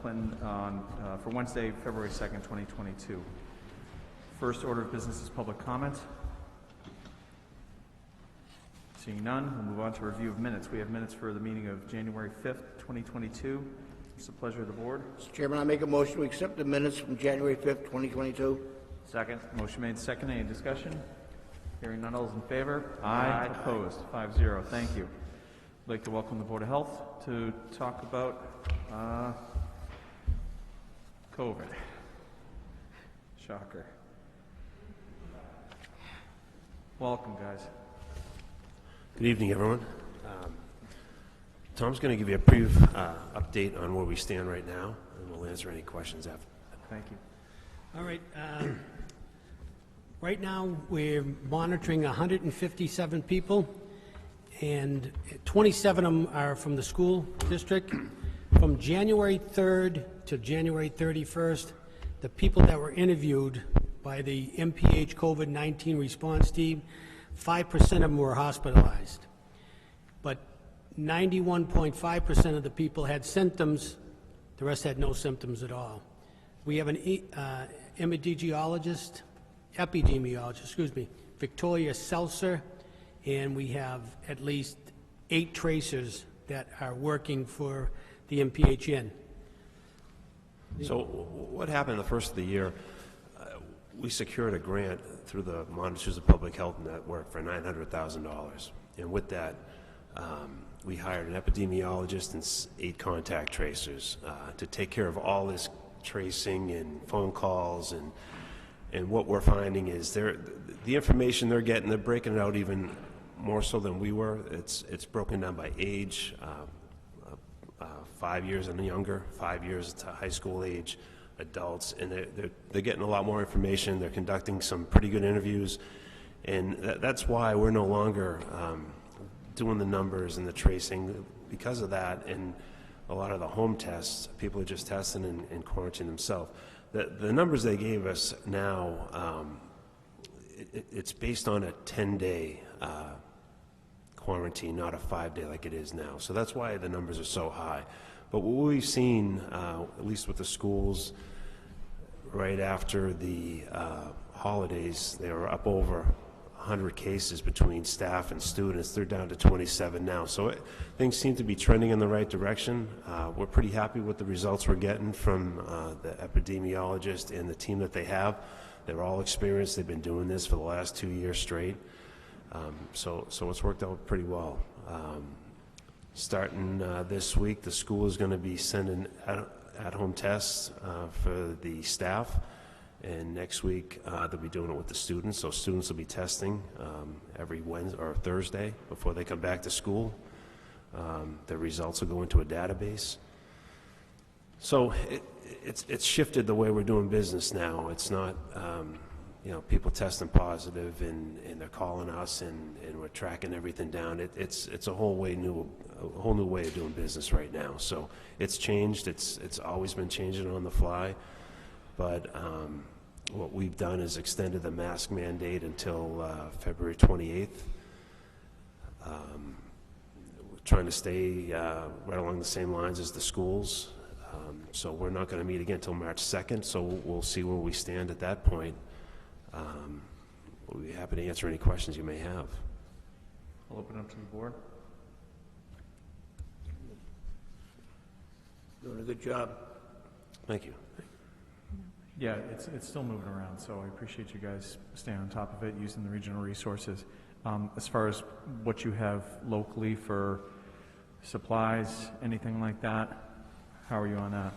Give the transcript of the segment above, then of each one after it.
Clinton for Wednesday, February 2nd, 2022. First order of business is public comment. Seeing none, we'll move on to review of minutes. We have minutes for the meeting of January 5th, 2022. It's the pleasure of the board. Mr. Chairman, I make a motion to accept the minutes from January 5th, 2022. Second. Motion made second. Any discussion? Hearing none, all those in favor? Aye. Opposed? 5-0. Thank you. I'd like to welcome the Board of Health to talk about COVID. Shocker. Welcome, guys. Good evening, everyone. Tom's going to give you a brief update on where we stand right now, and we'll answer any questions after. Thank you. All right. Right now, we're monitoring 157 people, and 27 of them are from the school district. From January 3rd to January 31st, the people that were interviewed by the MPH COVID-19 response team, 5% of them were hospitalized. But 91.5% of the people had symptoms. The rest had no symptoms at all. We have an epidemiologist, Victoria Seltzer, and we have at least 8 tracers that are working for the MPHN. So what happened the first of the year, we secured a grant through the Massachusetts Public Health Network for $900,000. And with that, we hired an epidemiologist and 8 contact tracers to take care of all this tracing and phone calls. And what we're finding is the information they're getting, they're breaking it out even more so than we were. It's broken down by age, 5 years and younger, 5 years to high school age, adults, and they're getting a lot more information. They're conducting some pretty good interviews, and that's why we're no longer doing the numbers and the tracing. Because of that, and a lot of the home tests, people are just testing and quarantining themselves. The numbers they gave us now, it's based on a 10-day quarantine, not a 5-day like it is now. So that's why the numbers are so high. But what we've seen, at least with the schools, right after the holidays, they were up over 100 cases between staff and students. They're down to 27 now. So things seem to be trending in the right direction. We're pretty happy with the results we're getting from the epidemiologist and the team that they have. They're all experienced. They've been doing this for the last 2 years straight. So it's worked out pretty well. Starting this week, the school is going to be sending at-home tests for the staff, and next week they'll be doing it with the students. So students will be testing every Wednesday or Thursday before they come back to school. The results will go into a database. So it's shifted the way we're doing business now. It's not people testing positive and they're calling us and we're tracking everything down. It's a whole new way of doing business right now. So it's changed. It's always been changing on the fly. But what we've done is extended the mask mandate until February 28th. We're trying to stay right along the same lines as the schools. So we're not going to meet again until March 2nd. So we'll see where we stand at that point. We'll be happy to answer any questions you may have. I'll open it up to the board. Doing a good job. Thank you. Yeah, it's still moving around, so I appreciate you guys staying on top of it, using the regional resources. As far as what you have locally for supplies, anything like that, how are you on that?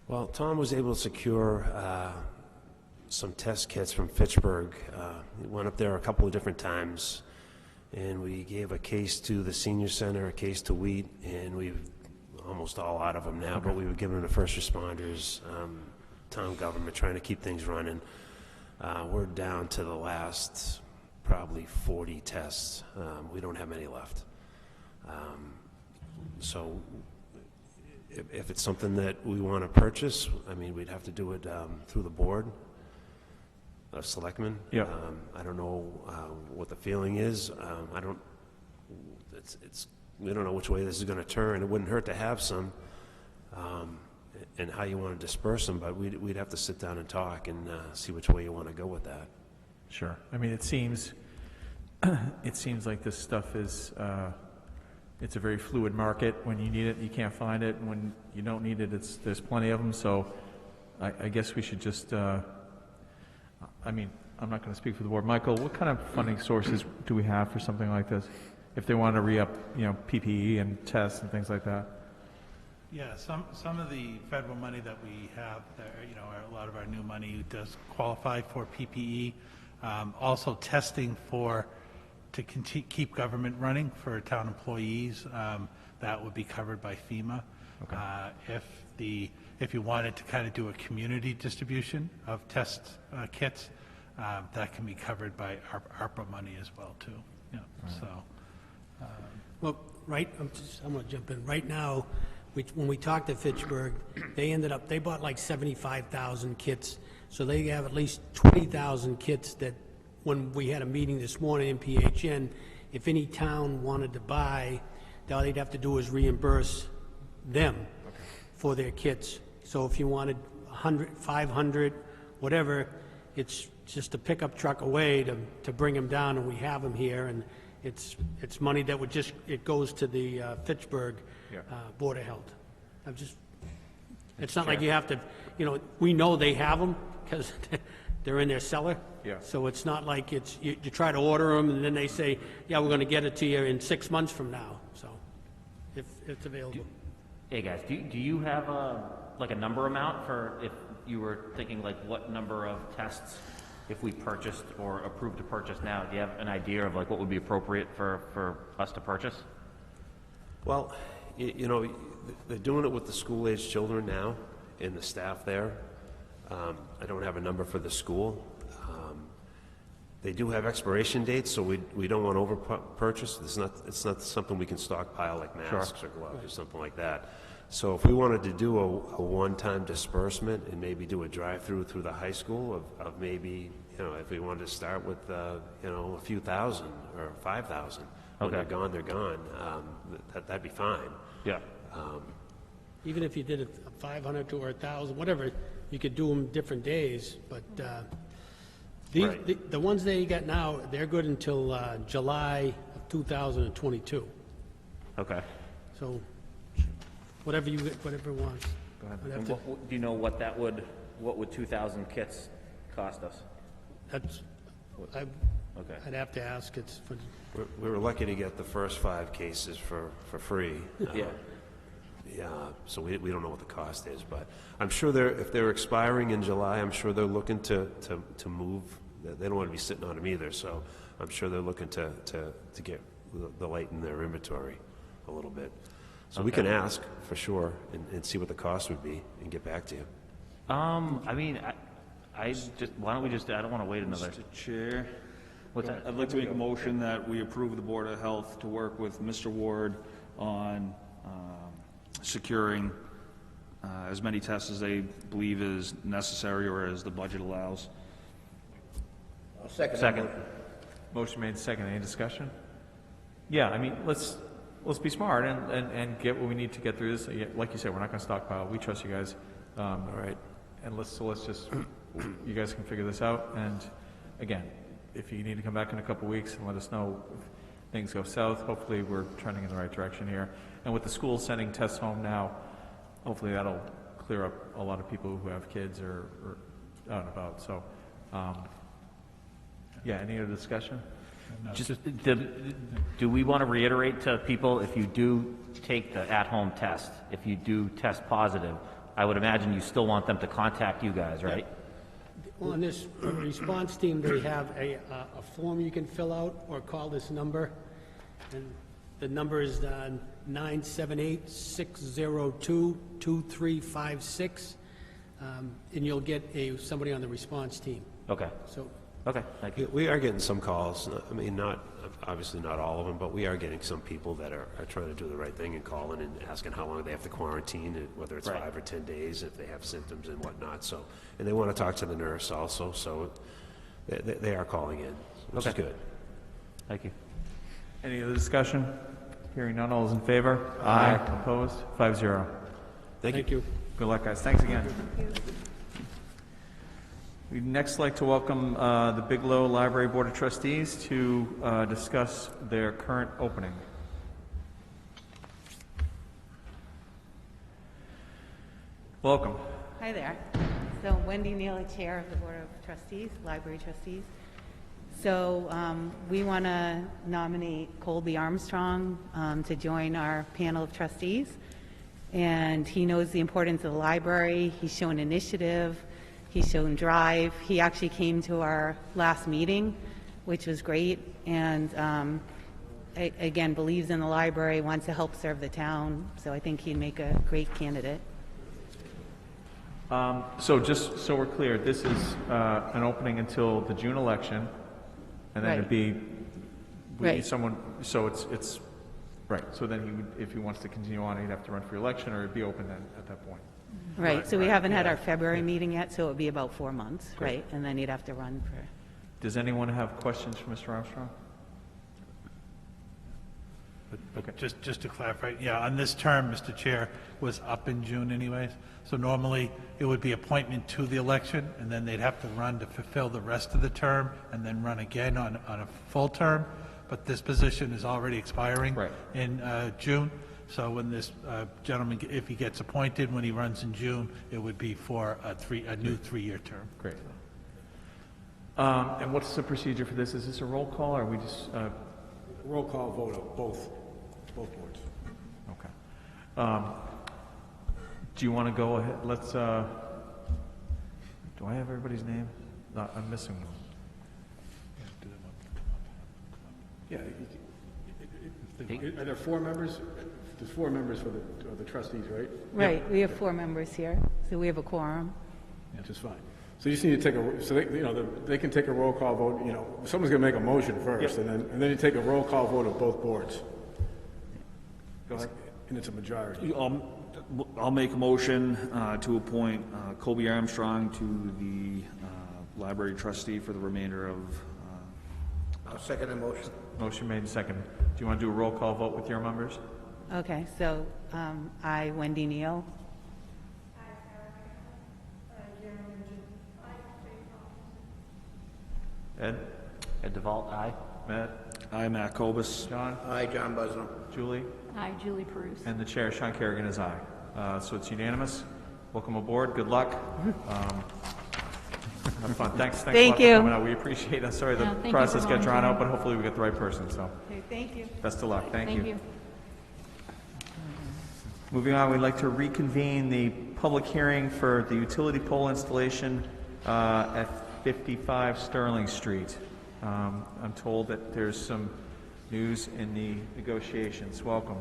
Well, Tom was able to secure some test kits from Fitchburg. We went up there a couple of different times, and we gave a case to the senior center, a case to Wheat, and we've almost all out of them now, but we were giving them to first responders, town government, trying to keep things running. We're down to the last probably 40 tests. We don't have many left. So if it's something that we want to purchase, I mean, we'd have to do it through the board of selectmen. Yeah. I don't know what the feeling is. We don't know which way this is going to turn. It wouldn't hurt to have some. and how you want to disperse them, but we'd have to sit down and talk and see which way you want to go with that. Sure. I mean, it seems like this stuff is, it's a very fluid market. When you need it, you can't find it, and when you don't need it, there's plenty of them, so I guess we should just, I mean, I'm not going to speak for the board. Michael, what kind of funding sources do we have for something like this? If they want to re-up, PPE and tests and things like that? Yeah, some of the federal money that we have, a lot of our new money does qualify for PPE. Also testing to keep government running for town employees, that would be covered by FEMA. Okay. If you wanted to kind of do a community distribution of test kits, that can be covered by ARPA money as well too. Yeah. Right. So. Well, I'm going to jump in. Right now, when we talked to Fitchburg, they bought like 75,000 kits, so they have at least 20,000 kits that, when we had a meeting this morning in PHN, if any town wanted to buy, all they'd have to do is reimburse them for their kits. So if you wanted 100, 500, whatever, it's just a pickup truck away to bring them down, and we have them here, and it's money that it goes to the Fitchburg Board of Health. It's not like you have to, we know they have them because they're in their cellar. Yeah. So it's not like you try to order them and then they say, yeah, we're going to get it to you in 6 months from now. So if it's available. Hey guys, do you have a number amount for, if you were thinking like what number of tests, if we purchased or approved to purchase now, do you have an idea of like what would be appropriate for us to purchase? Well, they're doing it with the school-aged children now and the staff there. I don't have a number for the school. They do have expiration dates, so we don't want to over-purchase. It's not something we can stockpile like masks or gloves or something like that. So if we wanted to do a one-time disbursement and maybe do a drive-through through the high school of maybe, if we wanted to start with, a few thousand or 5,000. When they're gone, they're gone. That'd be fine. Yeah. Even if you did it 500 or 1,000, whatever, you could do them different days, but the ones they got now, they're good until July of 2022. Okay. So whatever wants. Go ahead. And do you know what would 2,000 kits cost us? I'd have to ask. We were lucky to get the first 5 cases for free. Yeah, so we don't know what the cost is, but I'm sure if they're expiring in July, I'm sure they're looking to move. They don't want to be sitting on them either, so I'm sure they're looking to get the light in their inventory a little bit. So we can ask for sure and see what the cost would be and get back to you. I mean, why don't we just, I don't want to wait another. Mr. Chair, What's that? I'd like to make a motion that we approve the Board of Health to work with Mr. Ward on securing as many tests as they believe is necessary or as the budget allows. I'll second. Second. Motion made, second. Any discussion? Yeah, I mean, let's be smart and get what we need to get through this. Like you said, we're not going to stockpile. We trust you guys. All right. And let's just, you guys can figure this out. And again, if you need to come back in a couple weeks and let us know if things go south, hopefully we're trending in the right direction here. And with the school sending tests home now, hopefully that'll clear up a lot of people who have kids or out and about. So, yeah, any other discussion? Do we want to reiterate to people, if you do take the at-home test, if you do test positive, I would imagine you still want them to contact you guys, right? On this response team, they have a form you can fill out or call this number. And the number is 978-602-2356. And you'll get somebody on the response team. Okay. So. Okay, thank you. We are getting some calls. I mean, obviously not all of them, but we are getting some people that are trying to do the right thing and calling and asking how long they have to quarantine, and whether it's 5 or 10 days, if they have symptoms and whatnot. So, and they want to talk to the nurse also. So, they are calling in, which is good. Thank you. Any other discussion? Hearing none, all is in favor? Aye. Opposed? 5-0. Thank you. Good luck, guys. Thanks again. We'd next like to welcome the Bigelow Library Board of Trustees to discuss their current opening. Welcome. Hi there. So Wendy Neal, Chair of the Board of Trustees, Library Trustees. So we want to nominate Colby Armstrong to join our panel of trustees. And he knows the importance of the library. He's shown initiative. He's shown drive. He actually came to our last meeting, which was great. And again, believes in the library, wants to help serve the town. So I think he'd make a great candidate. So just so we're clear, this is an opening until the June election, and then it'd be we need someone. So it's right. So then he would, if he wants to continue on, he'd have to run for election, or it'd be open then at that point. Right. So we haven't had our February meeting yet, so it would be about 4 months, right? And then he'd have to run for. Does anyone have questions for Mr. Armstrong? Okay. Just to clarify, yeah, on this term, Mr. Chair, was up in June anyways. So normally, it would be appointment to the election, and then they'd have to run to fulfill the rest of the term, and then run again on a full term. But this position is already expiring in June. So when this gentleman, if he gets appointed, when he runs in June, it would be for a new three-year term. Great. And what's the procedure for this? Is this a roll call, or are we just... Roll call vote of both boards. Okay. Do you want to go ahead? Let's, do I have everybody's name? No, I'm missing one. Yeah. Are there 4 members? There's 4 members for the trustees, right? Right. We have 4 members here, so we have a quorum. Which is fine. So you just need to take so they can take a roll call vote. Someone's going to make a motion first, and then you take a roll call vote of both boards. Go ahead. And it's a majority. I'll make a motion to appoint Colby Armstrong to the library trustee for the remainder of... I'll second the motion. Motion made and seconded. Do you want to do a roll call vote with your members? Okay. So I, Wendy Neal. Ed? Ed DeVault, aye. Matt? I, Matt Kobus. John? Aye, John Busnell. Julie? Aye, Julie Peruse. And the chair, Sean Kerrigan, is aye. So it's unanimous. Welcome aboard. Good luck. Have fun. Thanks a lot for coming out. We appreciate it. Sorry the process got drawn out, but hopefully we get the right person. So Okay, thank you. best of luck. Thank you. Thank you. Moving on, we'd like to reconvene the public hearing for the utility pole installation at 55 Sterling Street. I'm told that there's some news in the negotiations. Welcome.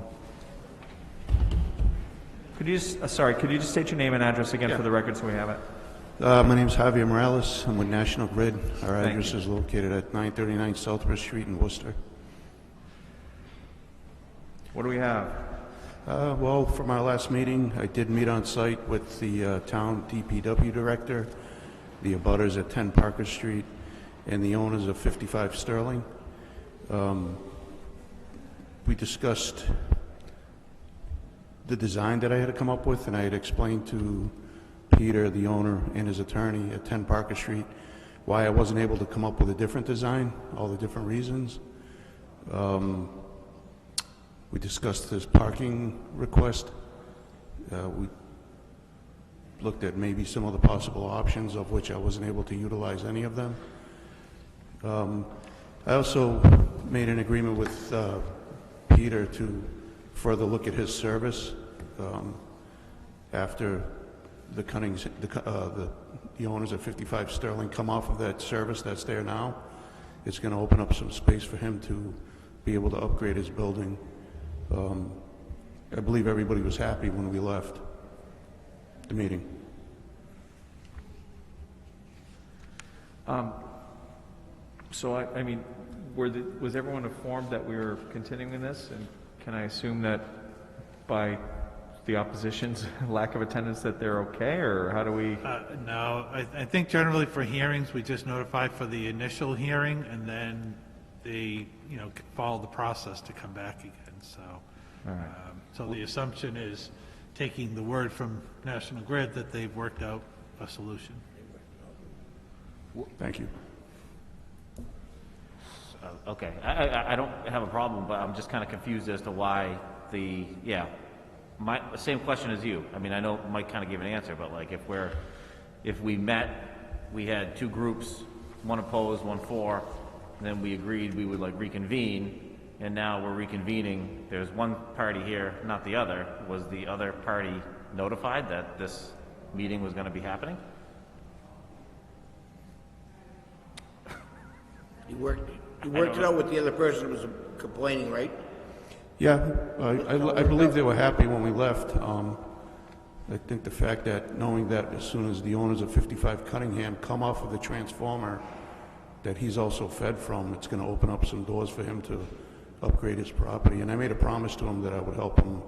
Could you just, could you just state your name and address again for the record so we have it? My name is Javier Morales. I'm with National Grid. Our Thank address you. is located at 939 Southwest Street in Worcester. What do we have? Well, from our last meeting, I did meet on site with the town DPW director, the abutters at 10 Parker Street, and the owners of 55 Sterling. We discussed the design that I had to come up with, and I had explained to Peter, the owner, and his attorney at 10 Parker Street why I wasn't able to come up with a different design, all the different reasons. We discussed his parking request. We looked at maybe some of the possible options, of which I wasn't able to utilize any of them. I also made an agreement with Peter to further look at his service after the Cunnings, the owners of 55 Sterling come off of that service that's there now. It's going to open up some space for him to be able to upgrade his building. I believe everybody was happy when we left the meeting. So, I mean, was everyone informed that we were continuing this? And can I assume that by the opposition's lack of attendance that they're okay, or how do we? No, I think generally for hearings, we just notify for the initial hearing, and then they, follow the process to come back again, so. All right. So the assumption is taking the word from National Grid that they've worked out a solution. Thank you. Okay, I don't have a problem, but I'm just kind of confused as to why the same question as you. I mean, I know Mike kind of gave an answer, but like if we met, we had two groups, one opposed, one for, and then we agreed we would like reconvene, and now we're reconvening. There's one party here, not the other. Was the other party notified that this meeting was going to be happening? You worked it out with the other person who was complaining, right? Yeah, I believe they were happy when we left. I think the fact that, knowing that as soon as the owners of 55 Cunningham come off of the transformer that he's also fed from, it's going to open up some doors for him to upgrade his property. And I made a promise to him that I would help him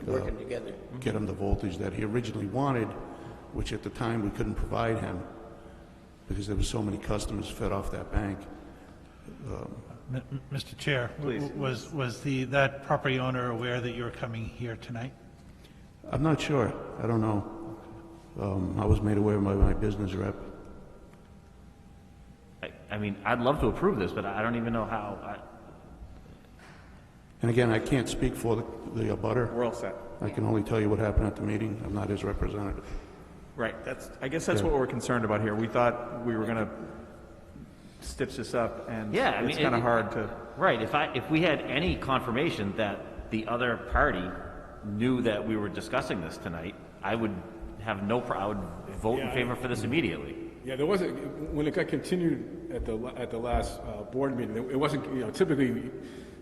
Working together. get him the voltage that he originally wanted, which at the time we couldn't provide him because there were so many customers fed off that bank. Mr. Chair, was that property owner aware that you were coming here tonight? I'm not sure. I don't know. I was made aware by my business rep. I mean, I'd love to approve this, but I don't even know how. And again, I can't speak for the abutter. We're all set. I can only tell you what happened at the meeting. I'm not his representative. Right, I guess that's what we're concerned about here. We thought we were going to stitch this up, and Yeah, I mean, it's kind of hard to... Right, if we had any confirmation that the other party knew that we were discussing this tonight, I would have I would vote in favor for this immediately. Yeah, there wasn't, when it got continued at the last board meeting, it wasn't, typically,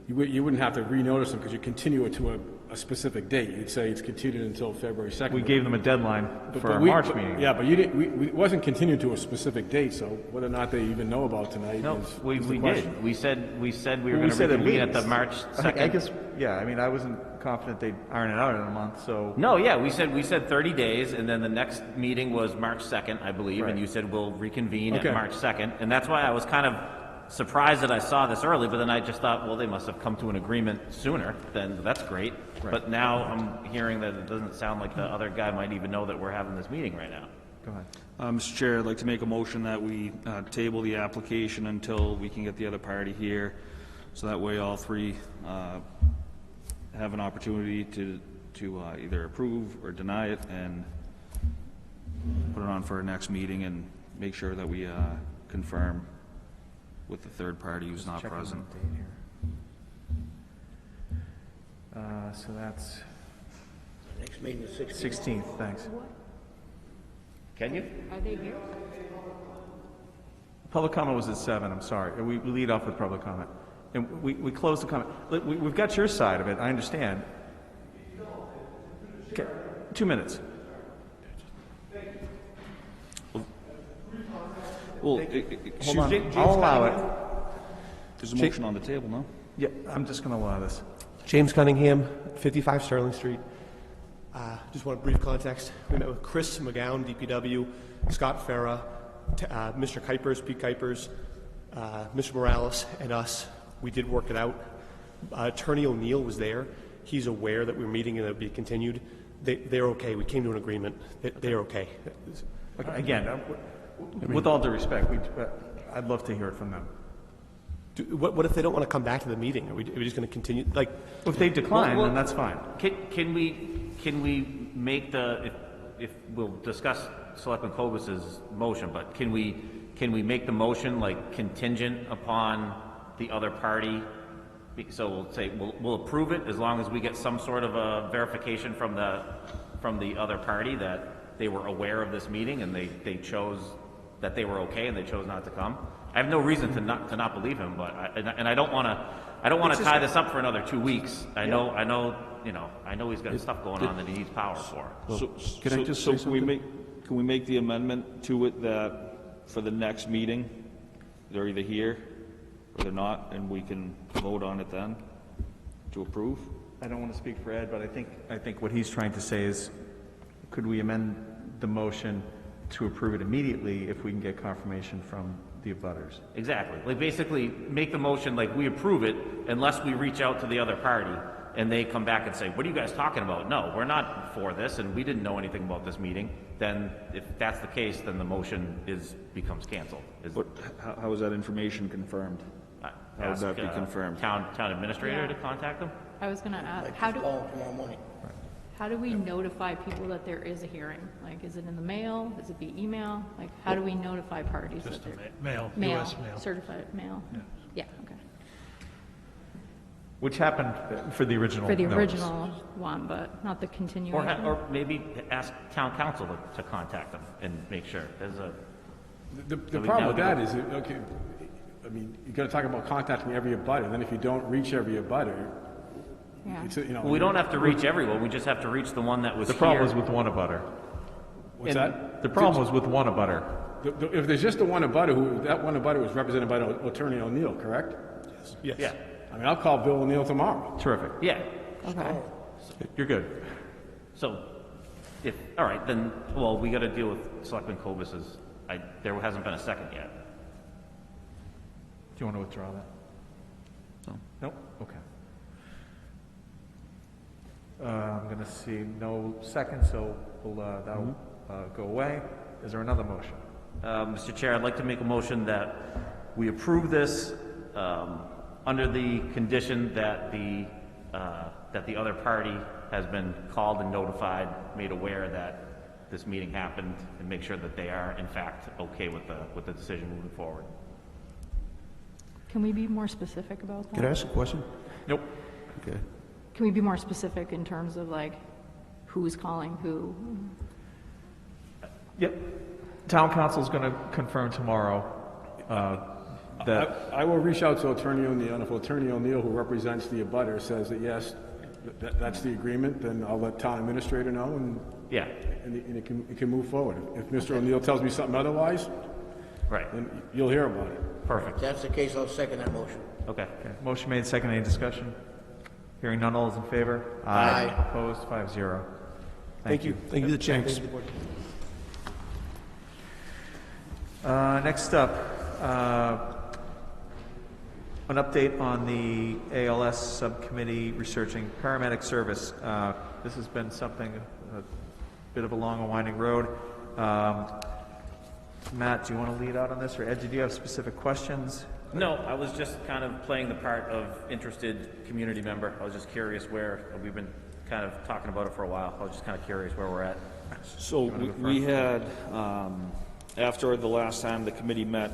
you wouldn't have to renotice them because you continue it to a specific date. You'd say it's continued until February 2nd. We gave them a deadline for our March meeting. Yeah, but you didn't, it wasn't continued to a specific date, so whether or not they even know about tonight No, is we the question. did. We said we were We going to said at reconvene at the least. March 2nd. I guess, yeah, I mean, I wasn't confident they'd iron it out in a month, so... No, yeah, we said 30 days, and then the next meeting was March 2nd, I believe, Right. and you said we'll reconvene Okay. at March 2nd, and that's why I was kind of surprised that I saw this early, but then I just thought, well, they must have come to an agreement sooner, then that's great. Right. But now I'm hearing that it doesn't sound like the other guy might even know that we're having this meeting right now. Go ahead. Mr. Chair, I'd like to make a motion that we table the application until we can get the other party here, so that way all three have an opportunity to either approve or deny it, and put it on for our next meeting and make sure that we confirm with the third party who's not Checking present. the date here. So that's Next meeting is 16th. 16th, thanks. Can you? Are they here? Public comment was at 7, I'm sorry. We lead off with public comment. And we close the comment. Look, we've got your side of it, I understand. Okay, 2 minutes. Well, Hold on, I'll allow it. there's a motion on the table, no? Yeah, I'm just going to allow this. James Cunningham, 55 Sterling Street. Just want a brief context. We met with Chris McGowan, DPW, Scott Farah, Mr. Kuipers, Pete Kuipers, Mr. Morales, and us. We did work it out. Attorney O'Neill was there. He's aware that we're meeting and it'll be continued. They're okay. We came to an agreement. They're okay. Okay, again, with all due respect, I'd love to hear it from them. What if they don't want to come back to the meeting? Are we just going to continue? Like, If they decline, then that's fine. Can we make if we'll discuss Selectman Kobus's motion, but can we make the motion like contingent upon the other party? So we'll say we'll approve it as long as we get some sort of a verification from the other party that they were aware of this meeting and they chose that they were okay and they chose not to come. I have no reason to not believe him, but I don't want to tie this up for another 2 weeks. I know he's got stuff going on that he needs power for. Can we make the amendment to it that for the next meeting, they're either here or they're not, and we can vote on it then to approve? I don't want to speak for Ed, but I think what he's trying to say is, could we amend the motion to approve it immediately if we can get confirmation from the abutters? Exactly. Like basically make the motion like we approve it unless we reach out to the other party. and they come back and say, what are you guys talking about? No, we're not for this, and we didn't know anything about this meeting, then if that's the case, then the motion becomes canceled. But how is that information confirmed? How would that be confirmed? Town administrator to contact them? I was gonna ask, Call tomorrow morning. how do we notify people that there is a hearing? Like, is it in the mail? Is it via email? Like, how do we notify parties that Just a they're? mail, Mail, US mail. certified mail? Yeah, okay. Which happened for the original For the notice. original one, but not the Or, continuation? or maybe ask town council to contact them and make sure. There's a, The So we problem now with do that it. is, okay, I mean, you gotta talk about contacting every abutter, then if you don't reach every abutter, Yeah. it's, you know. well, we don't have to reach everyone, we just have to reach the one that was The here. problem was with one abutter. What's that? The problem was with one abutter. If there's just the one abutter, that one abutter was represented by Attorney O'Neill, correct? Yes. Yeah, I mean, I'll call Bill O'Neill tomorrow. Terrific. yeah. Okay. You're good. So, all right, then, well, we gotta deal with Selectman Kobus's, there hasn't been a second yet. Do you want to withdraw that? No. Nope, okay. I'm going to see no second, so that'll go away. Is there another motion? Mr. Chair, I'd like to make a motion that we approve this under the condition that the other party has been called and notified, made aware that this meeting happened, and make sure that they are in fact okay with the decision moving forward. Can we be more specific about that? Can I ask a question? Nope. Okay. Can we be more specific in terms of like who's calling who? Yep. Town council's going to confirm tomorrow that, I will reach out to Attorney O'Neill, and if Attorney O'Neill, who represents the abutter, says that yes, that's the agreement, then I'll let town administrator know, and Yeah, it can move forward. If Mr. O'Neill tells me something otherwise, right, then you'll hear about it. perfect, If that's the case, I'll second that motion. okay. okay. Motion made, second, any discussion? Hearing none, all those in favor? Aye. Opposed, 5-0. Thank you. Thank you, the chair. Next up, an update on the ALS Subcommittee researching paramedic service. This has been something, a bit of a long and winding road. Matt, do you want to lead out on this, or Ed, did you have specific questions? No, I was just kind of playing the part of interested community member. I was just curious where, we've been kind of talking about it for a while. I was just kind of curious where we're at. So we had, after the last time the committee met,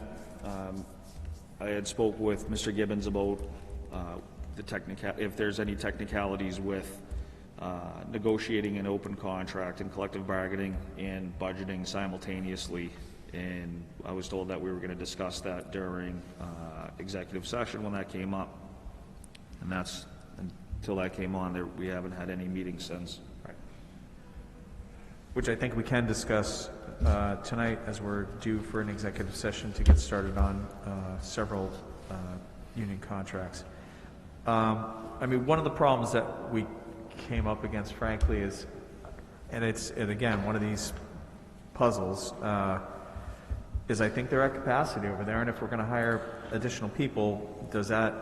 I had spoke with Mr. Gibbons about if there's any technicalities with negotiating an open contract and collective bargaining and budgeting simultaneously. And I was told that we were going to discuss that during executive session when that came up. And that's, until that came on, we haven't had any meetings since. Right. Which I think we can discuss tonight, as we're due for an executive session to get started on several union contracts. I mean, one of the problems that we came up against, frankly, is, and again, one of these puzzles, is I think they're at capacity over there, and if we're going to hire additional people, does that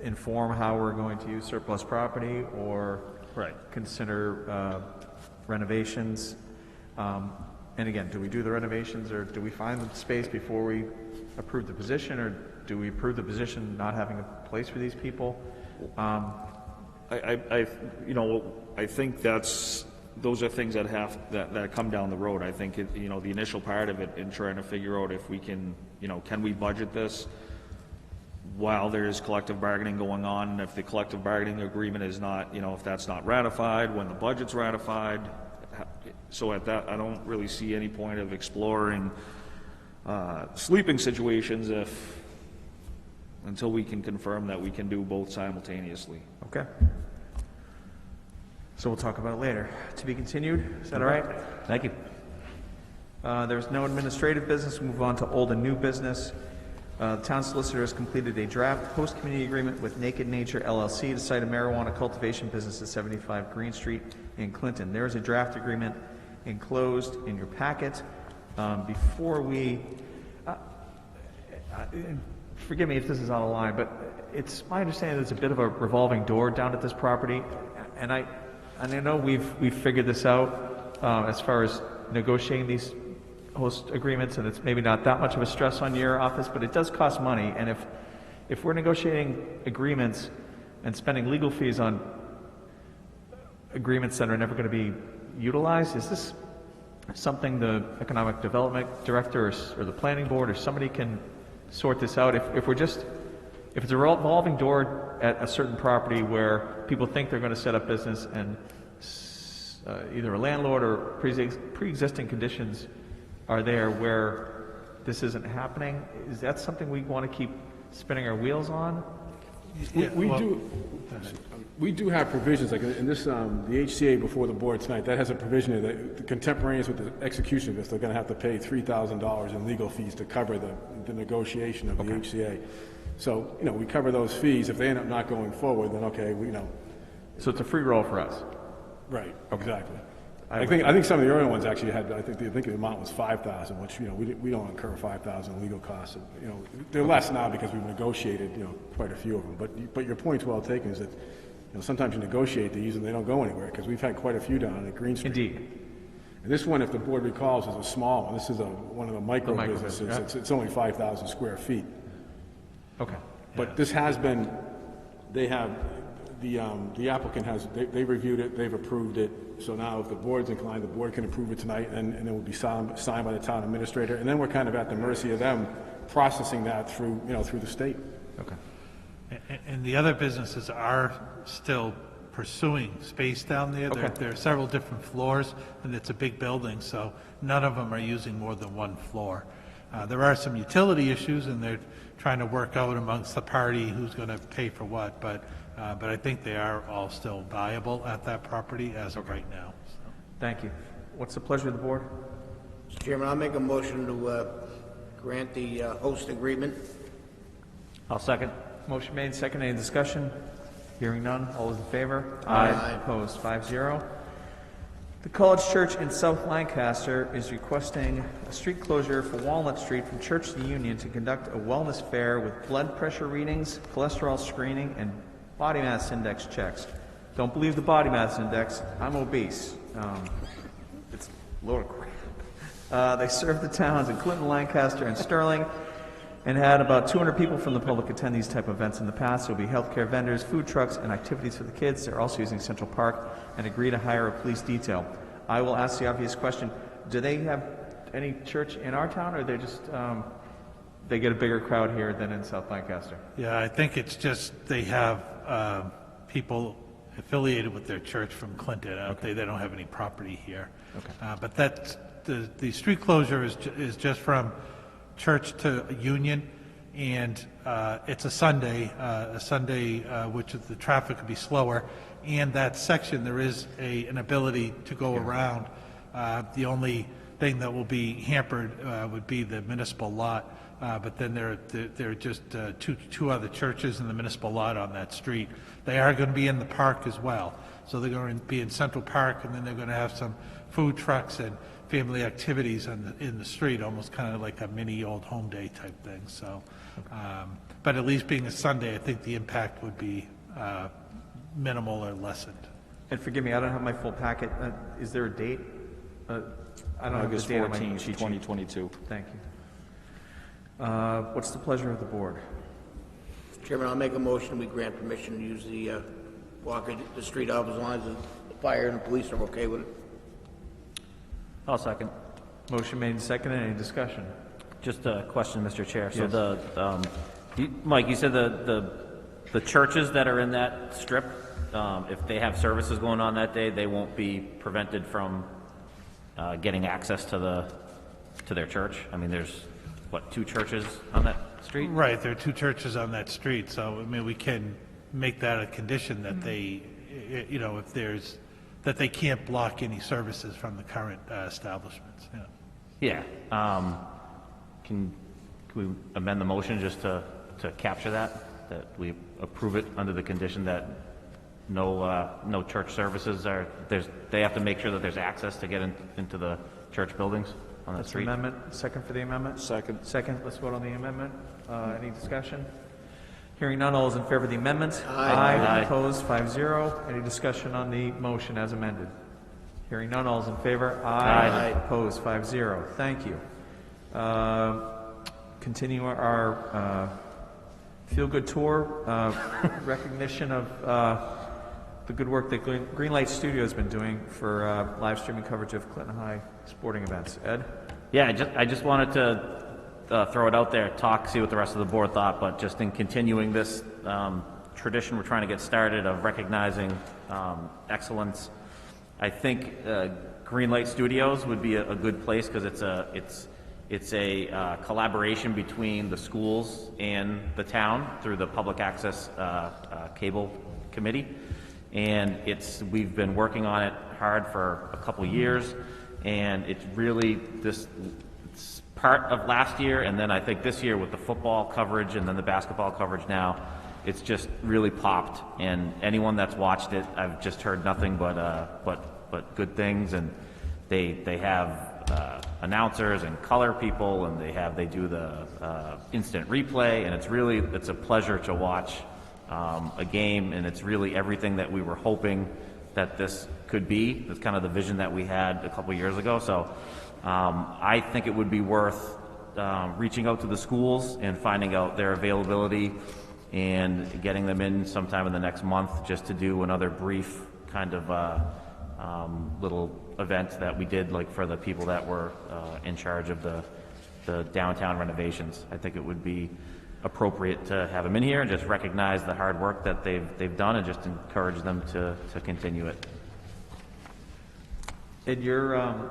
inform how we're going to use surplus property or consider renovations? And again, do we do the renovations, or do we find the space before we approve the position, or do we approve the position not having a place for these people? I think those are things that come down the road. I think, the initial part of it in trying to figure out if we can, can we budget this while there's collective bargaining going on, and if the collective bargaining agreement is not, if that's not ratified, when the budget's ratified. So at that, I don't really see any point of exploring sleeping situations until we can confirm that we can do both simultaneously. Okay. So we'll talk about it later. To be continued, is that all right? Thank you. There's no administrative business. We'll move on to old and new business. The town solicitor has completed a draft host-community agreement with Naked Nature LLC to site a marijuana cultivation business at 75 Green Street in Clinton. There is a draft agreement enclosed in your packet. Before we, forgive me if this is out of line, but it's my understanding there's a bit of a revolving door down at this property, and I know we've figured this out as far as negotiating these host agreements, and it's maybe not that much of a stress on your office, but it does cost money, and if we're negotiating agreements and spending legal fees on agreements that are never going to be utilized, is this something the economic development director or the planning board or somebody can sort this out? If it's a revolving door at a certain property where people think they're going to set up business and either a landlord or pre-existing conditions are there where this isn't happening, is that something we want to keep spinning our wheels on? We do have provisions, like in this, the HCA before the board tonight, that has a provision in that the contemporaneous with the execution of this, they're going to have to pay $3,000 in legal fees to cover the negotiation of the HCA. So, we cover those fees. If they end up not going forward, then okay, So it's a free roll for us? Right, exactly. I think some of the earlier ones actually had, I think the amount was $5,000, which, we don't incur $5,000 legal costs. They're less now because we've negotiated, quite a few of them. But your point's well taken, is that, sometimes you negotiate these and they don't go anywhere, because we've had quite a few down at Green Street. Indeed. And this one, if the board recalls, is a small one. This is one of the micro businesses. Yeah. It's only 5,000 square feet. Okay. But this has been, they have, the applicant has, they reviewed it, they've approved it. So now if the board's inclined, the board can approve it tonight, and it will be signed by the town administrator. And then we're kind of at the mercy of them processing that through the state. Okay. And the other businesses are still pursuing space down there. Okay. There are several different floors, and it's a big building, so none of them are using more than one floor. There are some utility issues, and they're trying to work out amongst the party who's going to pay for what, but I think they are all still viable at that property as of right now. So. Thank you. What's the pleasure of the board? Mr. Chairman, I'll make a motion to grant the host agreement. I'll second. Motion made, second. Any discussion? Hearing none. All those in favor? Aye. Opposed? 5-0. The College Church in South Lancaster is requesting a street closure for Walnut Street from Church to Union to conduct a wellness fair with blood pressure readings, cholesterol screening, and body mass index checks. Don't believe the body mass index. I'm obese. It's a load of crap. They serve the towns in Clinton, Lancaster, and Sterling, and had about 200 people from the public attend these type of events in the past. There will be healthcare vendors, food trucks, and activities for the kids. They're also using Central Park and agree to hire a police detail. I will ask the obvious question: do they have any church in our town, or they just they get a bigger crowd here than in South Lancaster? Yeah, I think it's just they have people affiliated with their church from Clinton. They don't have any property here. Okay. But that's the street closure is just from Church to Union, and it's a Sunday, which the traffic could be slower, and that section there is an ability to go around. The only thing that will be hampered would be the municipal lot, but then there are just two other churches in the municipal lot on that street. They are going to be in the park as well, so they're going to be in Central Park, and then they're going to have some food trucks and family activities in the street, almost kind of like a mini old home day type thing. So, but at least being a Sunday, I think the impact would be minimal or lessened. And forgive me, I don't have my full packet. Is there a date? I don't have August the date on my 14th, cheat sheet. 2022. Thank you. What's the pleasure of the board? Mr. Chairman, I'll make a motion, we grant permission to use the the street off as long as the fire and the police are okay with it. I'll second. Motion made and seconded. Any discussion? Just a question, Mr. Chair. So Yes. Mike, you said the churches that are in that strip, if they have services going on that day, they won't be prevented from getting access to their church? I mean, there's, what, 2 churches on that street? Right, there are 2 churches on that street, so I mean we can make that a condition that they, if there's that they can't block any services from the current establishments. Yeah. Can we amend the motion just to capture that we approve it under the condition that no church services they have to make sure that there's access to get into the church buildings? on the That's the street. amendment. Second for the amendment? Second. Second, let's vote on the amendment. Any discussion? Hearing none, all those in favor of the amendment? Aye. Opposed, 5-0. Any discussion on the motion as amended? Hearing none, all those in favor? Aye. Opposed, 5-0. Thank you. Continue our feel-good tour, recognition of the good work that Greenlight Studio has been doing for live streaming coverage of Clinton High sporting events. Ed? Yeah, I just wanted to throw it out there, see what the rest of the board thought, but just in continuing this tradition we're trying to get started of recognizing excellence, I think Greenlight Studios would be a good place because it's a collaboration between the schools and the town through the Public Access Cable Committee, and we've been working on it hard for a couple years, and it's really it's part of last year, and then I think this year with the football coverage and then the basketball coverage now, it's just really popped. And anyone that's watched it, I've just heard nothing but good things. And they have announcers and color people, and they do the instant replay, and it's a pleasure to watch a game, and it's really everything that we were hoping that this could be. That's kind of the vision that we had a couple years ago. So I think it would be worth reaching out to the schools and finding out their availability and getting them in sometime in the next month just to do another brief kind of little event that we did like for the people that were in charge of the downtown renovations. I think it would be appropriate to have them in here and just recognize the hard work that they've done and just encourage them to continue it. Ed, you're a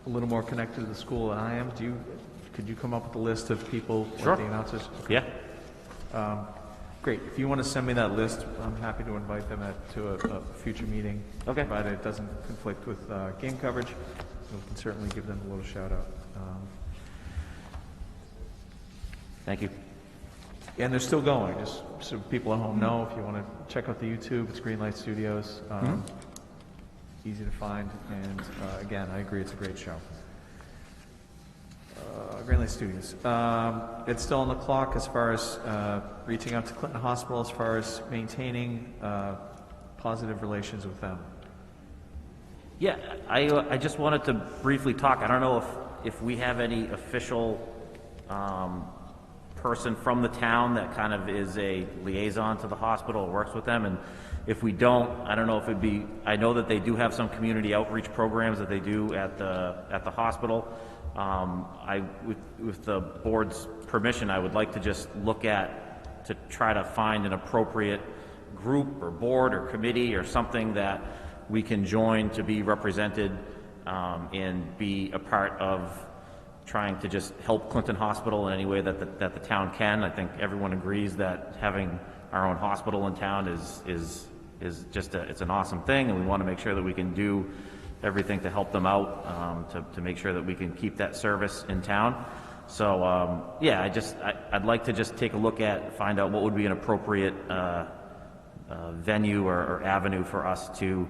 little more connected to the school than I am. Could you come up with a list of people, Sure. like the announcers? Okay. Yeah. Great. If you want to send me that list, I'm happy to invite them to a future meeting. Okay. Provided it doesn't conflict with game coverage. We can certainly give them a little shout out. Thank you. And they're still going, just so people at home know. If you want to check out the YouTube, it's Greenlight Studios. Easy to find, and again, I agree, it's a great show. Greenlight Studios. It's still on the clock as far as reaching out to Clinton Hospital, as far as maintaining positive relations with them. Yeah, I just wanted to briefly talk. I don't know if we have any official person from the town that kind of is a liaison to the hospital, works with them, and if we don't, I don't know if it'd be, I know that they do have some community outreach programs that they do at the hospital. With the board's permission, I would like to just look to try to find an appropriate group or board or committee or something that we can join to be represented and be a part of trying to just help Clinton Hospital in any way that the town can. I think everyone agrees that having our own hospital in town is just it's an awesome thing, and we want to make sure that we can do everything to help them out to make sure that we can keep that service in town. So yeah, I'd like to just take a look find out what would be an appropriate venue or avenue for us to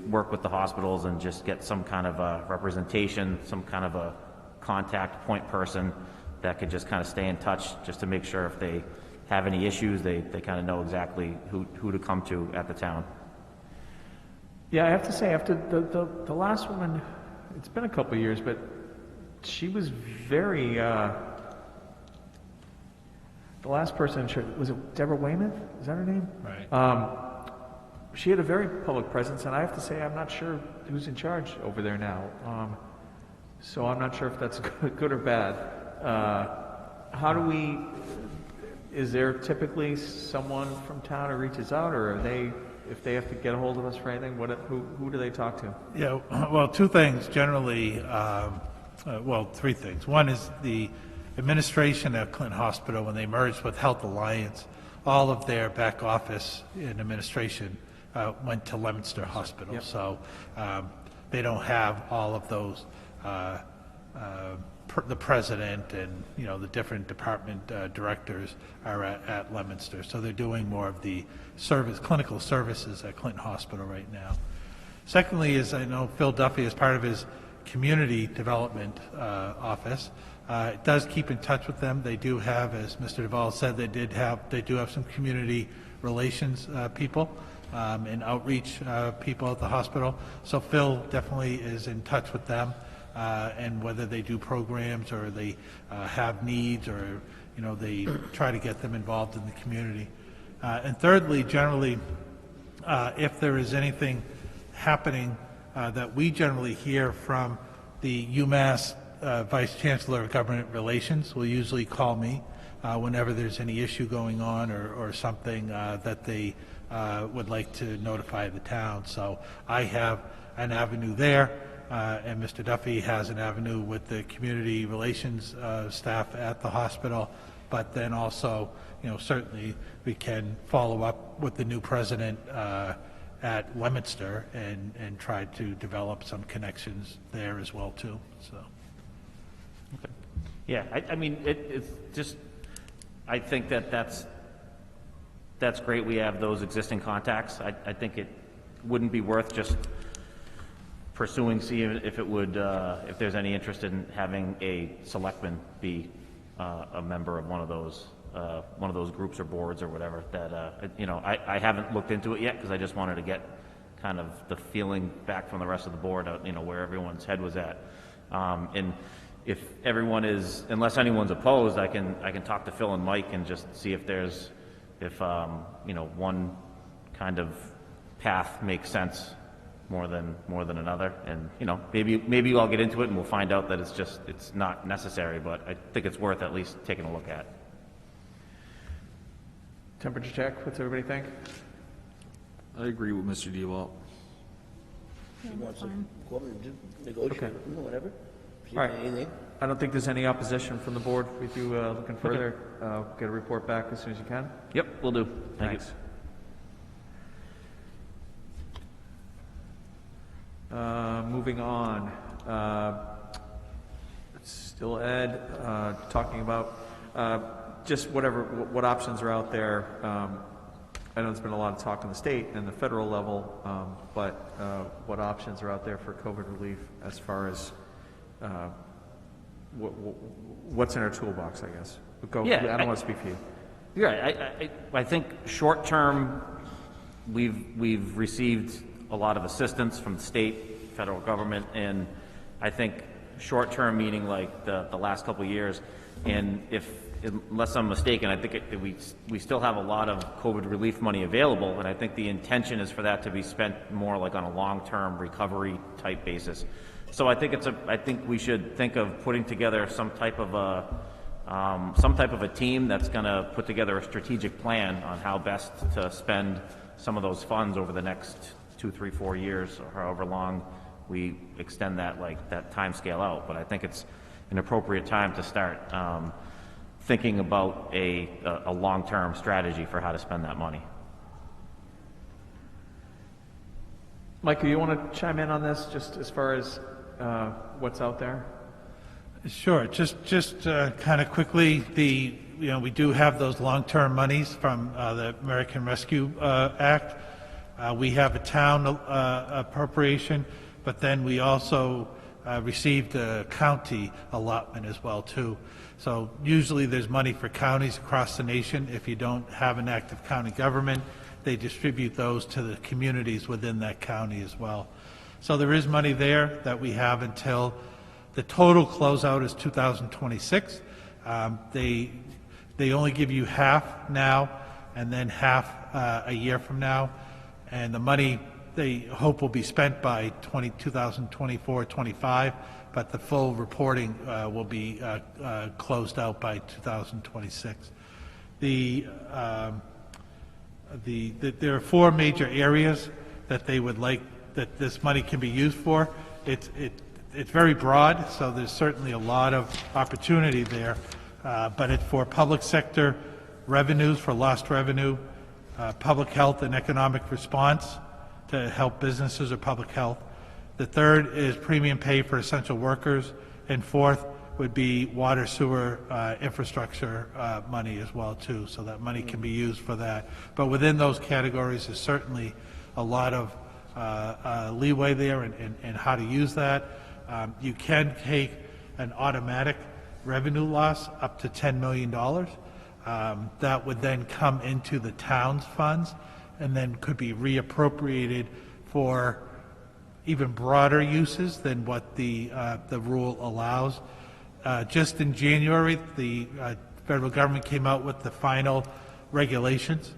work with the hospitals and just get some kind of a representation, some kind of a contact point person that could just kind of stay in touch just to make sure if they have any issues, they kind of know exactly who to come to at the town. Yeah, I have to say, after the last woman, it's been a couple of years, but she was very, the last person in church, was it Deborah Weymouth? Is that her name? Right. She had a very public presence, and I have to say, I'm not sure who's in charge over there now. So I'm not sure if that's good or bad. How do we, is there typically someone from town who reaches out, or are they, if they have to get a hold of us for anything, who do they talk to? Yeah, well, two things generally, three things. One is the administration at Clinton Hospital, when they merged with Health Alliance, all of their back office and administration went to Leominster Hospital. Yep. So they don't have all of those, the president and, the different department directors are at Leominster. So they're doing more of the clinical services at Clinton Hospital right now. Secondly is, I know Phil Duffy, as part of his Community Development Office. It does keep in touch with them. They do have, as Mr. Duvall said, they do have some community relations people and outreach people at the hospital. So Phil definitely is in touch with them, and whether they do programs or they have needs, or they try to get them involved in the community. And thirdly, generally, if there is anything happening that we generally hear from the UMass Vice Chancellor of Government Relations, will usually call me whenever there's any issue going on or something that they would like to notify the town. So I have an avenue there, and Mr. Duffy has an avenue with the community relations staff at the hospital. But then also, certainly we can follow up with the new president at Leominster and try to develop some connections there as well too. So. Okay. Yeah, I mean, it's just, I think that's great. We have those existing contacts. I think it wouldn't be worth just pursuing, seeing if it would, if there's any interest in having a selectman be a member of one of those groups or boards or whatever. That I haven't looked into it yet because I just wanted to get kind of the feeling back from the rest of the board, where everyone's head was at. And if everyone is, unless anyone's opposed, I can talk to Phil and Mike and just see if one kind of path makes sense more than another. And maybe I'll get into it and we'll find out that it's not necessary, but I think it's worth at least taking a look at. Temperature check, what's everybody think? I agree with Mr. DeWalt. He wants to go up and negotiate with them or whatever. See All right. anything. I don't think there's any opposition from the board with you looking further. Get a report back as soon as you can. Yep, will do. Thank Thanks. Moving on. Still Ed, talking about just what options are out there. I know there's been a lot of talk on the state and the federal level, but what options are out there for COVID relief as far as what's in our toolbox, I guess. Yeah, I don't want to speak for you. You're right. I think short term, we've received a lot of assistance from the state, federal government, and I think short term meaning like the last couple of years. And unless I'm mistaken, I think we still have a lot of COVID relief money available, and I think the intention is for that to be spent more like on a long-term recovery type basis. So I think we should think of putting together some type of a team that's going to put together a strategic plan on how best to spend some of those funds over the next 2, 3, 4 years, or however long we extend that time scale out. But I think it's an appropriate time to start thinking about a long-term strategy for how to spend that money. Michael, you want to chime in on this, just as far as what's out there? Sure. Just kind of quickly, we do have those long-term monies from the American Rescue Act. We have a town appropriation, but then we also received a county allotment as well too. So usually there's money for counties across the nation. If you don't have an active county government, they distribute those to the communities within that county as well. So there is money there that we have until the total closeout is 2026. They only give you half now and then half a year from now. And the money they hope will be spent by 2024-25, but the full reporting will be closed out by 2026. There are 4 major areas that they would like that this money can be used for. It's very broad, so there's certainly a lot of opportunity there, but it's for public sector revenues, for lost revenue, public health and economic response to help businesses or public health. The third is premium pay for essential workers, and fourth would be water, sewer, infrastructure money as well too, so that money can be used for that. But within those categories is certainly a lot of leeway there and how to use that. You can take an automatic revenue loss up to $10 million. That would then come into the town's funds and then could be reappropriated for even broader uses than what the rule allows. Just in January, the federal government came out with the final regulations.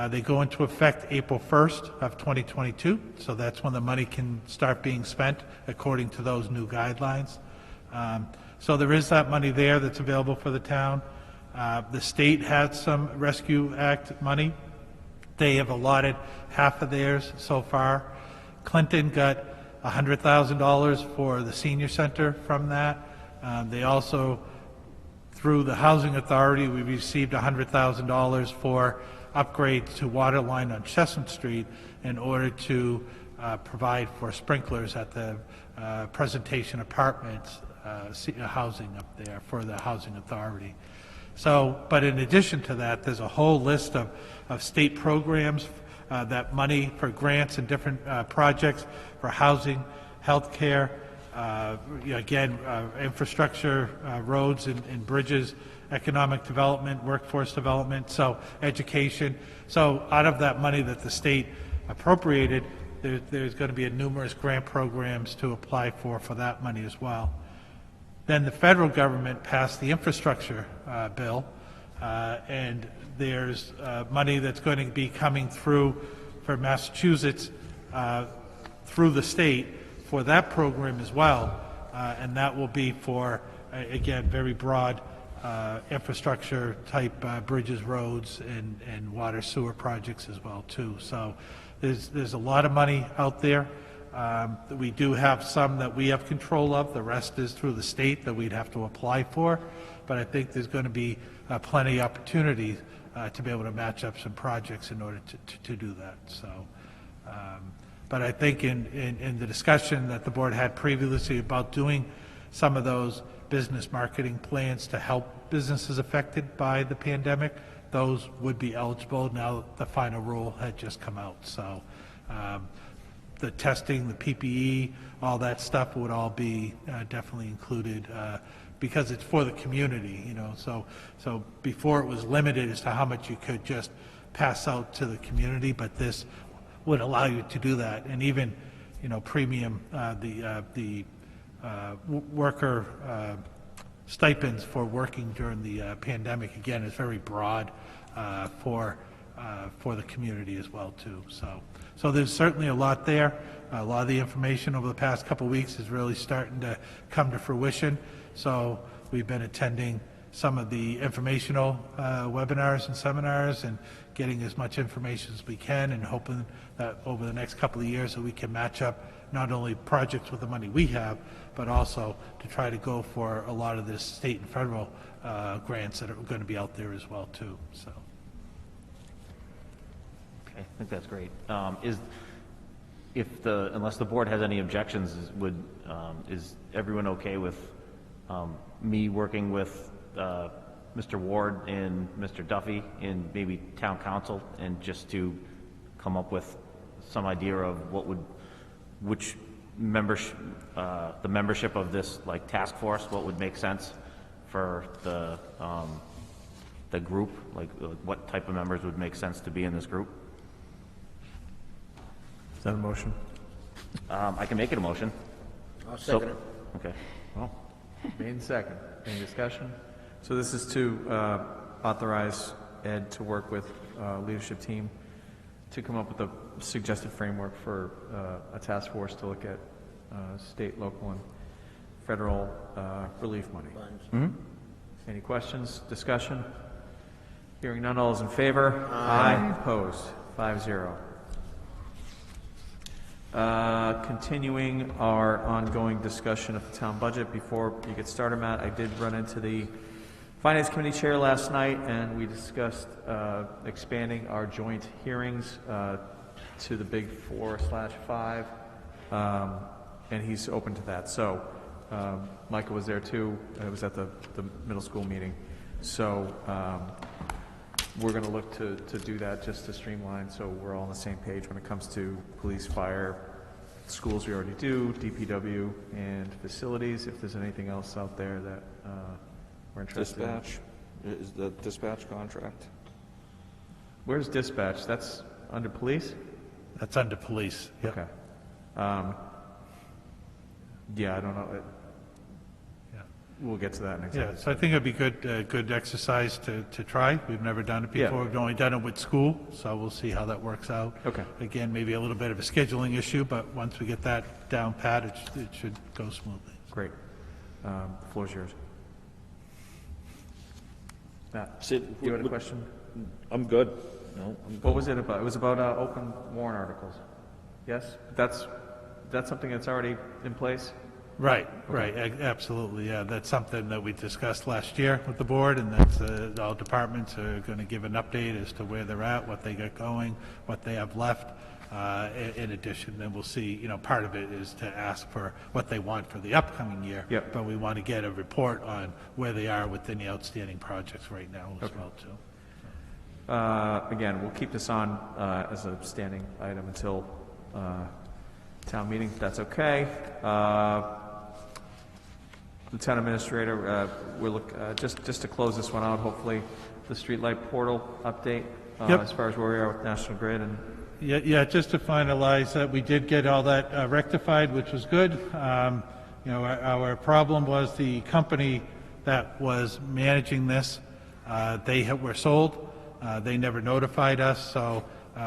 They go into effect April 1st of 2022, so that's when the money can start being spent according to those new guidelines. So there is that money there that's available for the town. The state had some Rescue Act money. They have allotted half of theirs so far. Clinton got $100,000 for the senior center from that. They also, through the Housing Authority, we received $100,000 for upgrades to water line on Chestnut Street in order to provide for sprinklers at the Presentation Apartments housing up there for the Housing Authority. So, but in addition to that, there's a whole list of state programs, that money for grants and different projects for housing, healthcare, infrastructure, roads and bridges, economic development, workforce development, so education. So out of that money that the state appropriated, there's going to be numerous grant programs to apply for that money as well. Then the federal government passed the infrastructure bill, and there's money that's going to be coming through for Massachusetts through the state for that program as well, and that will be for, again, very broad infrastructure type bridges, roads, and water sewer projects as well too. So there's a lot of money out there. We do have some that we have control of. The rest is through the state that we'd have to apply for. But I think there's going to be plenty of opportunities to be able to match up some projects in order to do that. So, but I think in the discussion that the board had previously about doing some of those business marketing plans to help businesses affected by the pandemic, those would be eligible. Now the final rule had just come out. So the testing, the PPE, all that stuff would all be definitely included because it's for the community, you know. So before it was limited as to how much you could just pass out to the community, but this would allow you to do that. And even, you know, premium, the worker stipends for working during the pandemic, again, is very broad for the community as well too. So there's certainly a lot there. A lot of the information over the past couple of weeks is really starting to come to fruition. So we've been attending some of the informational webinars and seminars and getting as much information as we can, and hoping that over the next couple of years that we can match up not only projects with the money we have, but also to try to go for a lot of the state and federal grants that are going to be out there as well too. So. Okay, I think that's great. Unless the board has any objections, is everyone okay with me working with Mr. Ward and Mr. Duffy and maybe town council, and just to come up with some idea of which membership, the membership of this like task force, what would make sense for the group, like what type of members would make sense to be in this group? Is that a motion? I can make it a motion. I'll second it. Okay. Well, made and second. Any discussion? So this is to authorize Ed to work with leadership team to come up with a suggested framework for a task force to look at state, local, and federal relief money. Mm-hmm. Any questions, discussion? Hearing none, all is in favor? Aye. Opposed? 5-0. Continuing our ongoing discussion of the town budget, before you get started, Matt, I did run into the Finance Committee chair last night, and we discussed expanding our joint hearings to the big 4/5, and he's open to that. So Michael was there too. It was at the middle school meeting. So we're going to look to do that just to streamline, so we're all on the same page when it comes to police, fire, schools we already do, DPW, and facilities, if there's anything else out there that we're interested in. Dispatch, is the dispatch contract? Where's dispatch? That's under police? That's under police. Yep. Okay. Yeah, I don't know. Yeah. We'll get to that next Yeah, time. so I think it'd be good exercise to try. We've never done it before. Yeah. We've only done it with school, so we'll see how that works out. Okay. Again, maybe a little bit of a scheduling issue, but once we get that down pat, it should go smoothly. Great. The floor's yours. Matt, Sid, you had a question? I'm good. No, I'm good. What was it about? It was about open warrant articles. Yes? That's something that's already in place? Right, right, absolutely, yeah. That's something that we discussed last year with the board, and that's, all departments are going to give an update as to where they're at, what they got going, what they have left. In addition, then we'll see, part of it is to ask for what they want for the upcoming year. Yep. But we want to get a report on where they are within the outstanding projects right now as well, too. Again, we'll keep this on as a standing item until town meeting, if that's okay. Lieutenant Administrator, just to close this one out, hopefully, the streetlight portal update Yep. as far as where we are with National Grid and Yeah, just to finalize that, we did get all that rectified, which was good. Our problem was the company that was managing this, they were sold. They never notified us, so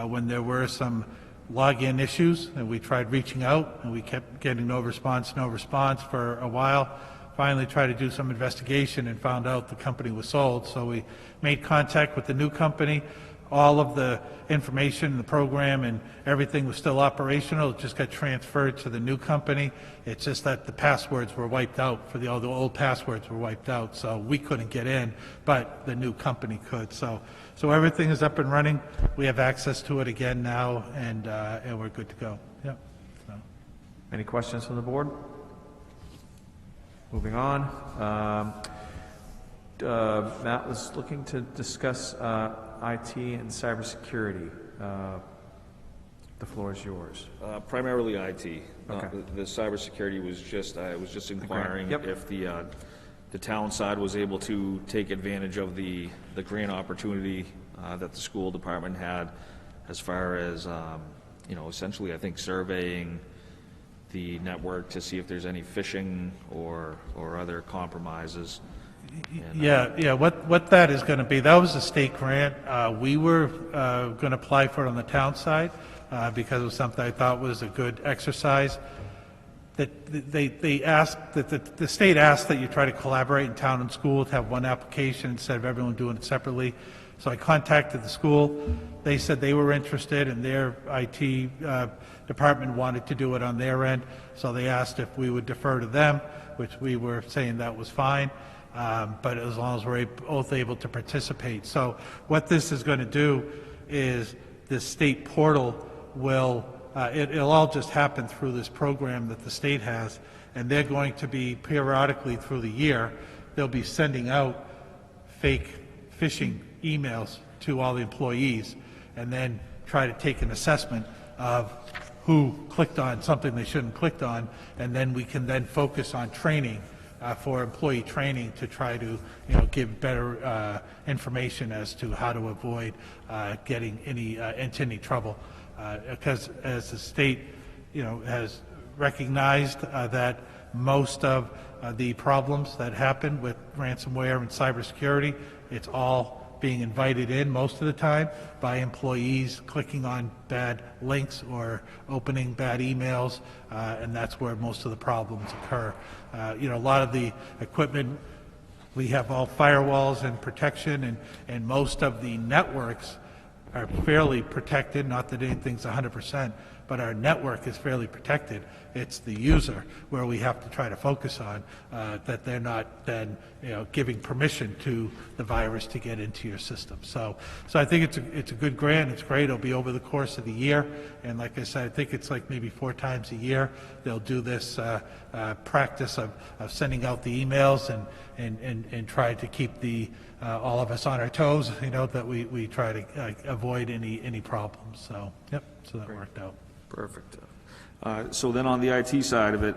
when there were some login issues, and we tried reaching out, and we kept getting no response for a while. Finally tried to do some investigation and found out the company was sold, so we made contact with the new company. All of the information, the program, and everything was still operational. It just got transferred to the new company. It's just that the passwords were wiped out, all the old passwords were wiped out, so we couldn't get in, but the new company could. So everything is up and running. We have access to it again now, and we're good to go. Yep. So. any questions from the board? Moving on. Matt was looking to discuss IT and cybersecurity. The floor is yours. Primarily IT. Okay. The cybersecurity was I was just inquiring Yep. if the town side was able to take advantage of the grant opportunity that the school department had as far as, essentially, I think, surveying the network to see if there's any phishing or other compromises. And, Yeah, what that is going to be, that was a state grant. We were going to apply for it on the town side because it was something I thought was a good exercise. That they asked, that the state asked that you try to collaborate in town and school to have one application instead of everyone doing it separately. So I contacted the school. They said they were interested, and their IT department wanted to do it on their end. So they asked if we would defer to them, which we were saying that was fine. But as long as we're both able to participate. So what this is going to do is this state portal will, it'll all just happen through this program that the state has, and they're going to be periodically through the year, they'll be sending out fake phishing emails to all the employees, and then try to take an assessment of who clicked on something they shouldn't clicked on, and then we can then focus on training for employee training to try to, give better information as to how to avoid getting into any trouble. Because as the state, has recognized that most of the problems that happen with ransomware and cybersecurity, it's all being invited in most of the time by employees clicking on bad links or opening bad emails, and that's where most of the problems occur. A lot of the equipment, we have all firewalls and protection, and most of the networks are fairly protected, not that anything's 100%, but our network is fairly protected. It's the user where we have to try to focus on that they're not then giving permission to the virus to get into your system. So I think it's a good grant. It's great. It'll be over the course of the year, and like I said, I think it's like maybe 4 times a year they'll do this practice of sending out the emails and try to keep all of us on our toes. That we try to avoid any problems. So yep. So that worked out. Perfect. So then on the IT side of it,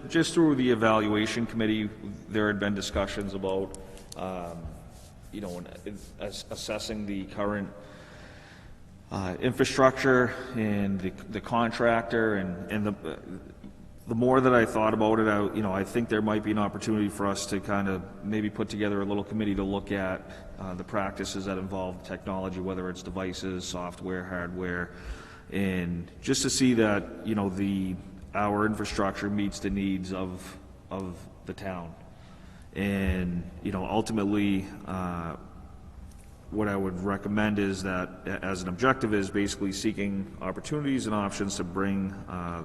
just through the evaluation committee, there had been discussions about, assessing the current infrastructure and the contractor, and the more that I thought about it, I think there might be an opportunity for us to kind of maybe put together a little committee to look at the practices that involve technology, whether it's devices, software, hardware, and just to see that, our infrastructure meets the needs of the town. And, ultimately, what I would recommend is that, as an objective, is basically seeking opportunities and options to bring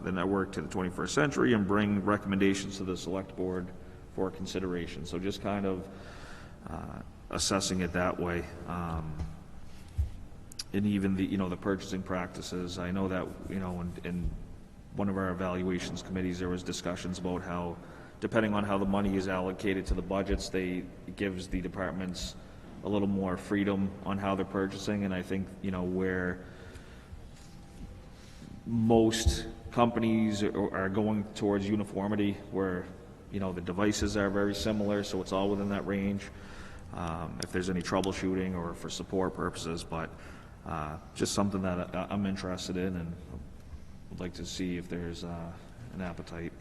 the network to the 21st century and bring recommendations to the Select Board for consideration. So just kind of assessing it that way. And even the purchasing practices. I know that, in one of our evaluations committees, there was discussions about how, depending on how the money is allocated to the budgets, it gives the departments a little more freedom on how they're purchasing. And I think, where most companies are going towards uniformity, where, the devices are very similar, so it's all within that range, if there's any troubleshooting or for support purposes. But just something that I'm interested in and would like to see if there's an appetite.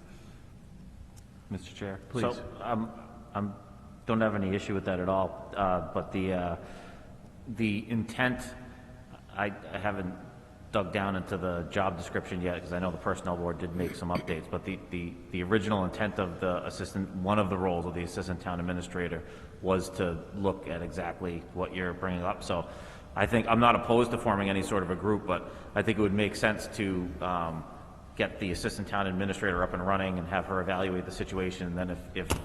Mr. Chair? Please. So, don't have any issue with that at all, but the intent, I haven't dug down into the job description yet, because I know the Personnel Board did make some updates, but the original intent of one of the roles of the Assistant Town Administrator was to look at exactly what you're bringing up. So I think, I'm not opposed to forming any sort of a group, but I think it would make sense to get the Assistant Town Administrator up and running and have her evaluate the situation. And then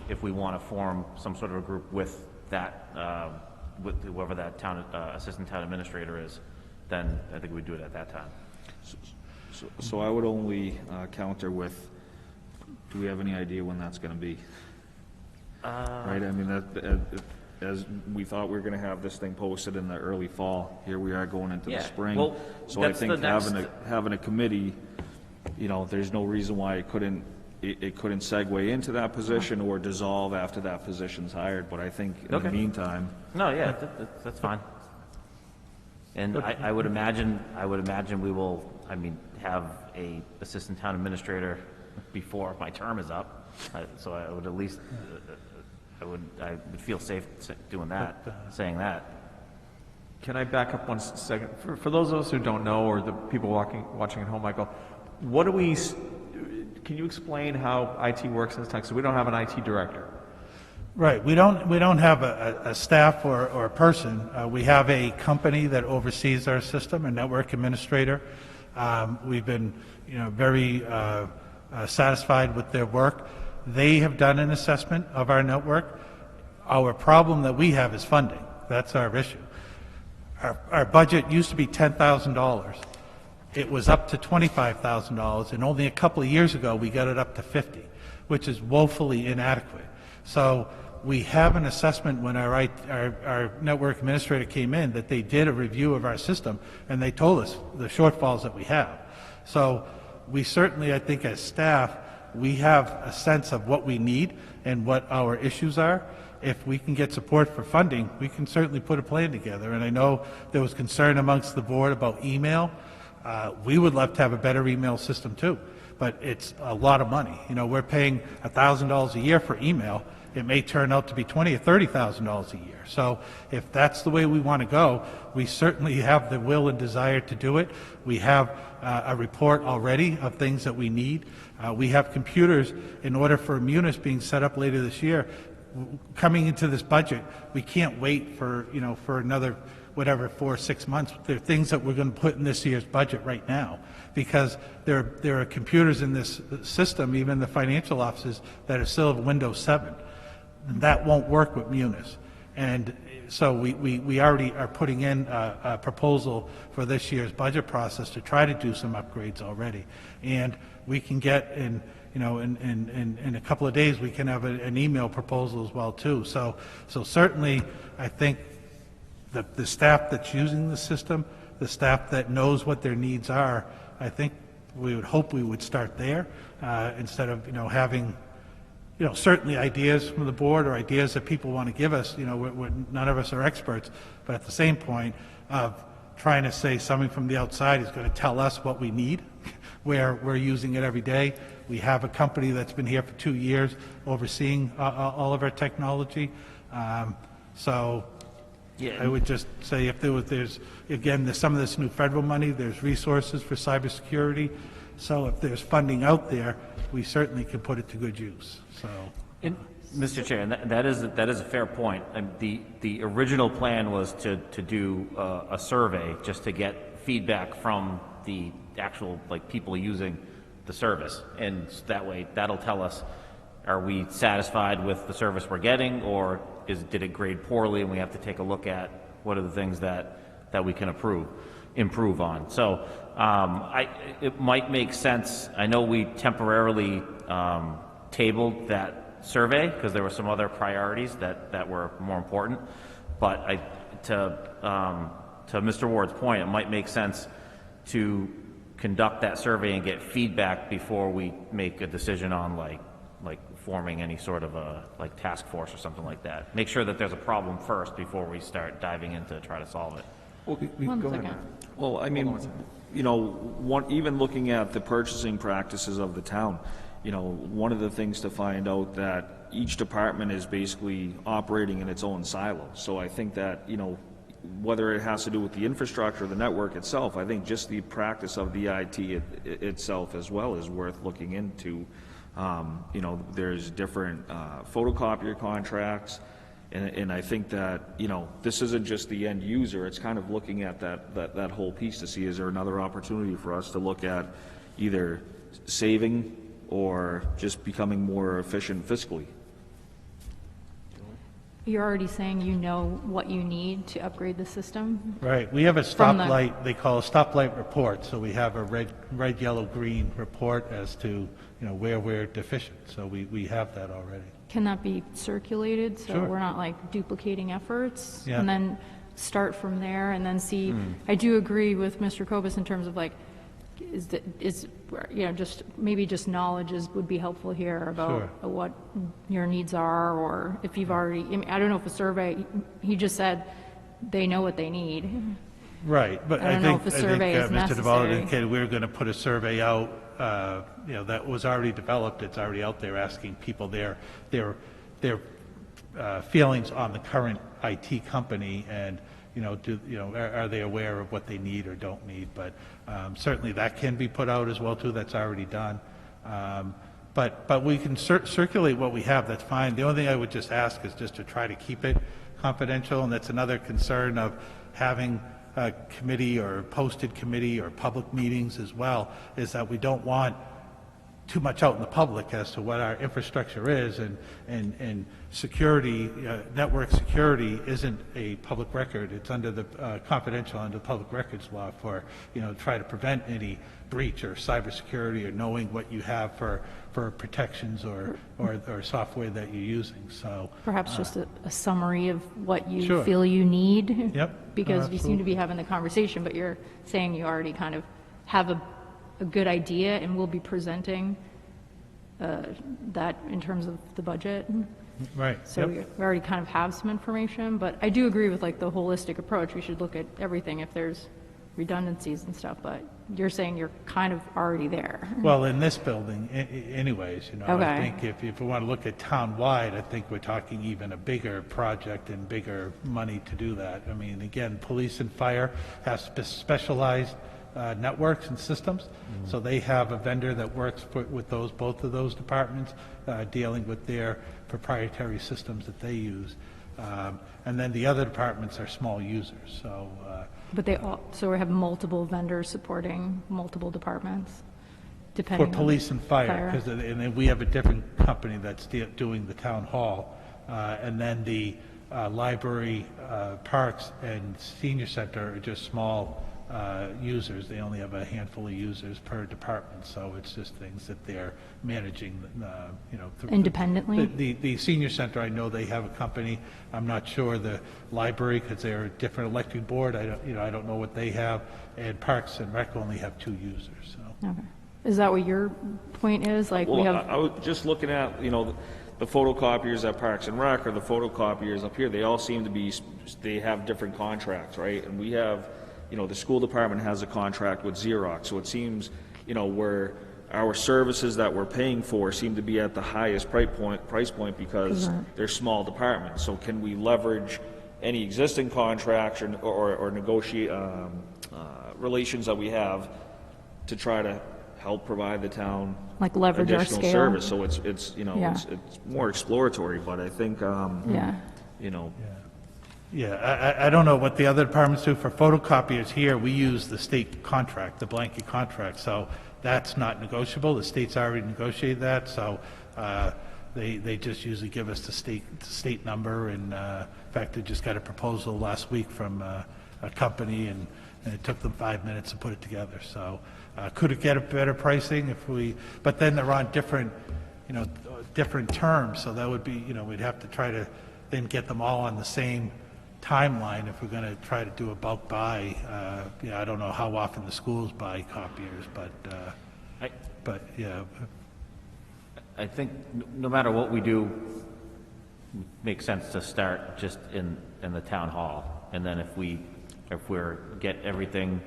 if we want to form some sort of a group with that, with whoever that Assistant Town Administrator is, then I think we'd do it at that time. So I would only counter with, do we have any idea when that's going to be? Right, I mean, as we thought we were going to have this thing posted in the early fall, here we are going into the spring. Well, so I that's think the next... having a committee, there's no reason why it couldn't segue into that position or dissolve after that position's hired. But I think in the meantime, No, yeah, that's fine. And I would imagine we will, have a Assistant Town Administrator before my term is up. So I would at least, I would feel safe doing that, saying that. Can I back up one second? For those of us who don't know, or the people watching at home, Michael, can you explain how IT works in this town? So we don't have an IT director. Right. We don't have a staff or a person. We have a company that oversees our system, a network administrator. We've been, very satisfied with their work. They have done an assessment of our network. Our problem that we have is funding. That's our issue. Our budget used to be $10,000. It was up to $25,000, and only a couple of years ago we got it up to $50,000, which is woefully inadequate. So we have an assessment when our network administrator came in that they did a review of our system, and they told us the shortfalls that we have. So we certainly, I think as staff, we have a sense of what we need and what our issues are. If we can get support for funding, we can certainly put a plan together. And I know there was concern amongst the board about email. We would love to have a better email system too, but it's a lot of money. We're paying $1,000 a year for email. It may turn out to be $20,000 or $30,000 a year. So if that's the way we want to go, we certainly have the will and desire to do it. We have a report already of things that we need. We have computers in order for Munis being set up later this year. Coming into this budget, we can't wait for another 4 or 6 months. There are things that we're going to put in this year's budget right now, because there are computers in this system, even the financial offices, that are still Windows 7. That won't work with Munis. And so we already are putting in a proposal for this year's budget process to try to do some upgrades already. And we can get in a couple of days, we can have an email proposal as well too. So certainly, I think the staff that's using the system, the staff that knows what their needs are, I think we would hope we would start there, instead of, having, certainly ideas from the board or ideas that people want to give us. None of us are experts, but at the same point of trying to say something from the outside is going to tell us what we need, where we're using it every day. We have a company that's been here for 2 years overseeing all of our technology. So I would just say if there's some of this new federal money, there's resources for cybersecurity. So if there's funding out there, we certainly can put it to good use. So, Mr. Chair, and that is a fair point. The original plan was to do a survey just to get feedback from the actual people using the service, and that way that'll tell us, are we satisfied with the service we're getting, or did it grade poorly and we have to take a look at what are the things that we can improve on. So it might make sense. I know we temporarily tabled that survey because there were some other priorities that were more important, but to Mr. Ward's point, it might make sense to conduct that survey and get feedback before we make a decision on like forming any sort of a task force or something like that. Make sure that there's a problem first before we start diving into try to solve it. One second. Well, I mean, even looking at the purchasing practices of the town, one of the things to find out that each department is basically operating in its own silo. So I think that, whether it has to do with the infrastructure, the network itself, I think just the practice of the IT itself as well is worth looking into. There's different photocopier contracts, and I think that, this isn't just the end user, it's kind of looking at that whole piece to see, is there another opportunity for us to look at either saving or just becoming more efficient fiscally. You're already saying you know what you need to upgrade the system? Right. We have a stoplight, they call a stoplight report. So we have a red, yellow, green report as to, where we're deficient. So we have that already. Can that be circulated so Sure. we're not duplicating efforts? Yeah. And then start from there and then see. I do agree with Mr. Kobus in terms of just knowledge would be helpful here about Sure. what your needs are, or if you've already, I don't know if a survey, he just said they know what they need. Right, but I don't know if a survey is Mr. Devallo necessary. indicated we were going to put a survey out, that was already developed, it's already out there, asking people their feelings on the current IT company, and are they aware of what they need or don't need? But certainly that can be put out as well too. That's already done. But we can circulate what we have. That's fine. The only thing I would just ask is just to try to keep it confidential, and that's another concern of having a committee or posted committee or public meetings as well, is that we don't want too much out in the public as to what our infrastructure is, and security, network security isn't a public record. It's under the confidential under the public records law for, try to prevent any breach or cybersecurity, or knowing what you have for protections or software that you're using. So Perhaps just a summary of what you Sure. feel you need. Yep. Because we seem to Absolutely. be having the conversation, but you're saying you already kind of have a good idea, and we'll be presenting that in terms of the budget. right. So Yep. we already kind of have some information, but I do agree with the holistic approach. We should look at everything if there's redundancies and stuff, but you're saying you're kind of already there. Well, in this building, anyways, I Okay. think if we want to look at town-wide, I think we're talking even a bigger project and bigger money to do that. I mean, again, police and fire have specialized networks and systems, so they have a vendor that works with both of those departments, dealing with their proprietary systems that they use. And then the other departments are small users, so... But so we have multiple vendors supporting multiple departments, For depending on... police and fire, because, and then we have a different company that's doing the town hall, and then the library, parks, and senior center are just small users. They only have a handful of users per department, so it's just things that they're managing, Independently? The senior center, I know they have a company. I'm not sure the library, because they're a different elected board. I don't know what they have. And Parks and Rec only have 2 users, so. Okay. Is that what your point is? Like, we Well, have, I was just looking at, the photocopiers at Parks and Rec or the photocopiers up here, they all seem to be, they have different contracts, right? And we have, the school department has a contract with Xerox, so it seems, where our services that we're paying for seem to be at the highest price point because they're small departments. So can we leverage any existing contracts or negotiate relations that we have to try to help provide the town like, leverage our additional scale? service? So it's Yeah. it's more exploratory, but I think Yeah. Yeah, I don't know what the other departments do for photocopiers. Here, we use the state contract, the blanket contract, so that's not negotiable. The state's already negotiated that, so they just usually give us the state number, and in fact, they just got a proposal last week from a company, and it took them 5 minutes to put it together. So could it get a better pricing if we, but then they're on different, different terms, so that would be, we'd have to try to then get them all on the same timeline if we're going to try to do a bulk buy. I don't know how often the schools buy copiers, but yeah. I think no matter what we do, it makes sense to start just in the town hall. And then if we're get everything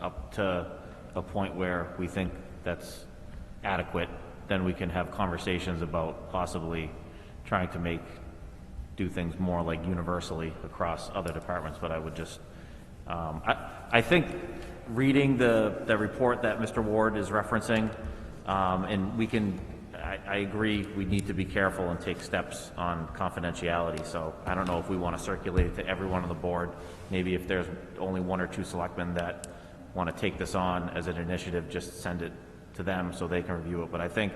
up to a point where we think that's adequate, then we can have conversations about possibly trying to do things more like universally across other departments. But I would just, I think reading the report that Mr. Ward is referencing, and I agree we need to be careful and take steps on confidentiality. So I don't know if we want to circulate it to everyone on the board. Maybe if there's only 1 or 2 selectmen that want to take this on as an initiative, just send it to them so they can review it. But I think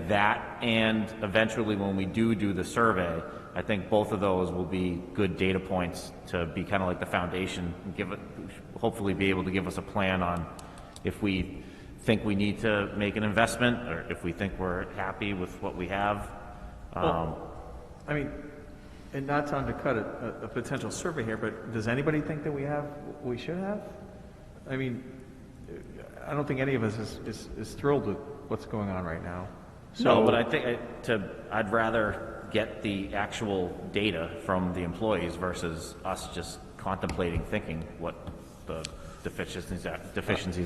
that, and eventually when we do the survey, I think both of those will be good data points to be kind of like the foundation, and hopefully be able to give us a plan on if we think we need to make an investment or if we think we're happy with what we have. I mean, and not to undercut a potential survey here, but does anybody think that we should have? I mean, I don't think any of us is thrilled with what's going on right now. No, but I think I'd rather get the actual data from the employees versus us just contemplating, thinking what the deficiencies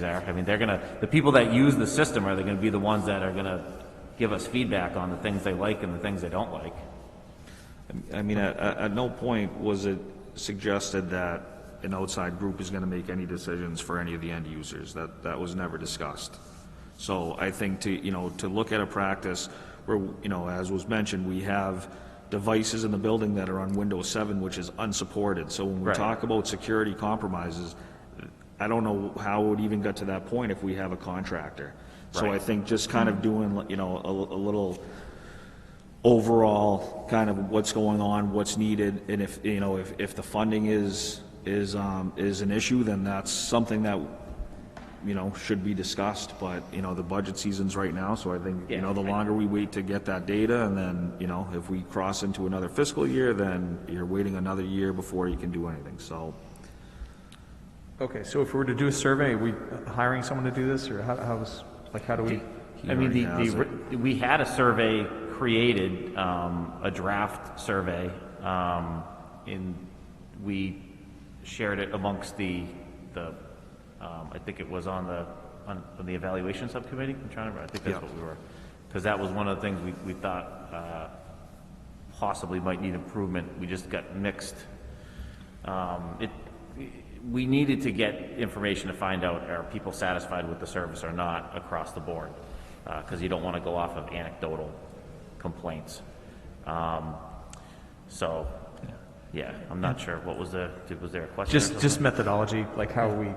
are. I mean, the people that use the system are going to be the ones that are going to give us feedback on the things they like and the things they don't like. I mean, at no point was it suggested that an outside group is going to make any decisions for any of the end users. That was never discussed. So I think to look at a practice where, as was mentioned, we have devices in the building that are on Windows 7, which is unsupported. So when we talk about security compromises, I don't know how it would even get to that point if we have a contractor. So I think just kind of doing, a little overall kind of what's going on, what's needed, and if the funding is an issue, then that's something that should be discussed. But the budget season's right now, so I think the longer we wait to get that data, and then if we cross into another fiscal year, then you're waiting another year before you can do anything. So. Okay, so if we were to do a survey, are we hiring someone to do this, or how do we? I mean, we had a survey created, a draft survey, and we shared it amongst the I think it was on the evaluation subcommittee. I'm trying to remember. I think that's what we were, because that was one of the things we thought possibly might need improvement. We just got mixed. We needed to get information to find out, are people satisfied with the service or not across the board, because you don't want to go off of anecdotal complaints. So, yeah, I'm not sure. What was was there a question? Just methodology, like how we.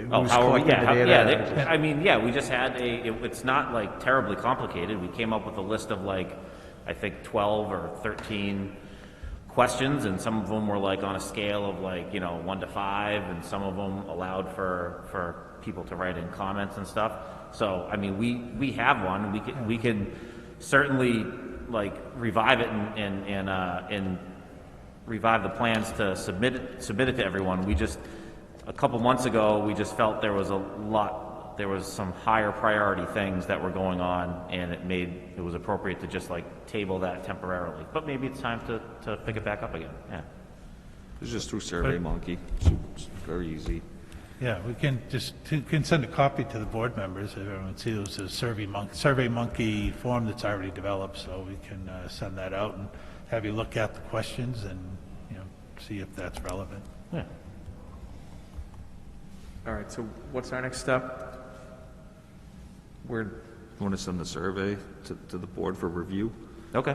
How are we? Yeah, I mean, we just had it's not like terribly complicated. We came up with a list of I think 12 or 13 questions, and some of them were on a scale of 1 to 5, and some of them allowed for people to write in comments and stuff. So I mean, we have one. We can certainly revive it and revive the plans to submit it to everyone. We just a couple months ago we just felt there was a lot there was some higher priority things that were going on, and it was appropriate to just like table that temporarily. But maybe it's time to pick it back up again, yeah. It's just through SurveyMonkey. It's very easy. Yeah, we can send a copy to the board members. Everyone see there's a SurveyMonkey form that's already developed, so we can send that out and have you look at the questions and, see if that's relevant. Yeah. All right, so what's our next step? You want to send the survey to the board for review? Okay,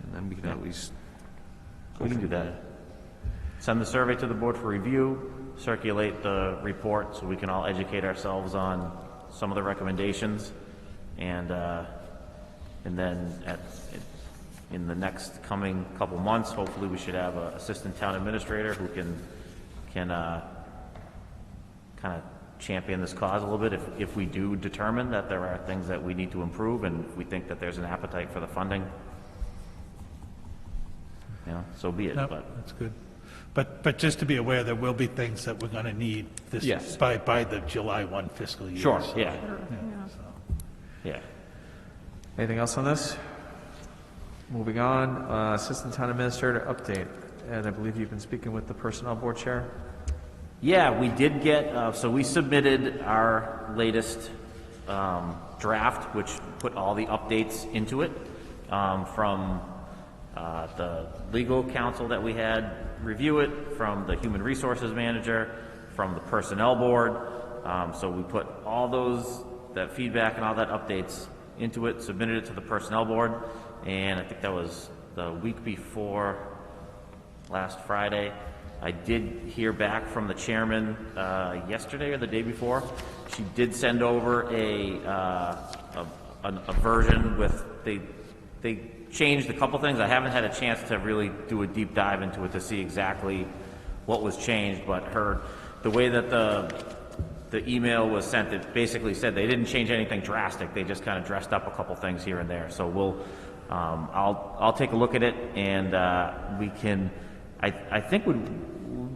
And then we can at least we can do that. Send the survey to the board for review, circulate the report so we can all educate ourselves on some of the recommendations, and then in the next coming couple months, hopefully we should have an assistant town administrator who can kind of champion this cause a little bit if we do determine that there are things that we need to improve and if we think that there's an appetite for the funding. So be it. No, But that's good. But just to be aware, there will be things that we're going to need this Yes. by the July 1 fiscal year. sure, so, yeah, so. yeah. Anything else on this? Moving on, Assistant Town Administrator update. And I believe you've been speaking with the Personnel Board Chair. Yeah, we did get, so we submitted our latest draft, which put all the updates into it from the legal counsel that we had review it, from the human resources manager, from the personnel board. So we put all that feedback and all that updates into it, submitted it to the personnel board, and I think that was the week before last Friday. I did hear back from the chairman yesterday or the day before. She did send over a version with they changed a couple things. I haven't had a chance to really do a deep dive into it to see exactly what was changed, but the way that the email was sent, it basically said they didn't change anything drastic. They just kind of dressed up a couple things here and there. So I'll take a look at it, and we can. I think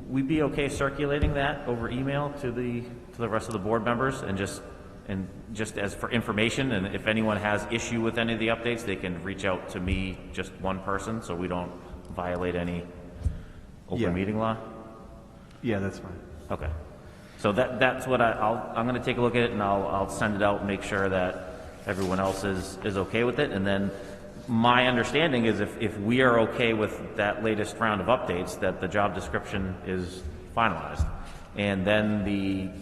we'd be okay circulating that over email to the rest of the board members, and just as for information, and if anyone has issue with any of the updates, they can reach out to me, just one person, so we don't violate any open meeting law. Yeah, that's fine. Okay. So that's what I'm going to take a look at it, and I'll send it out and make sure that everyone else is okay with it. And then my understanding is if we are okay with that latest round of updates, that the job description is finalized. And then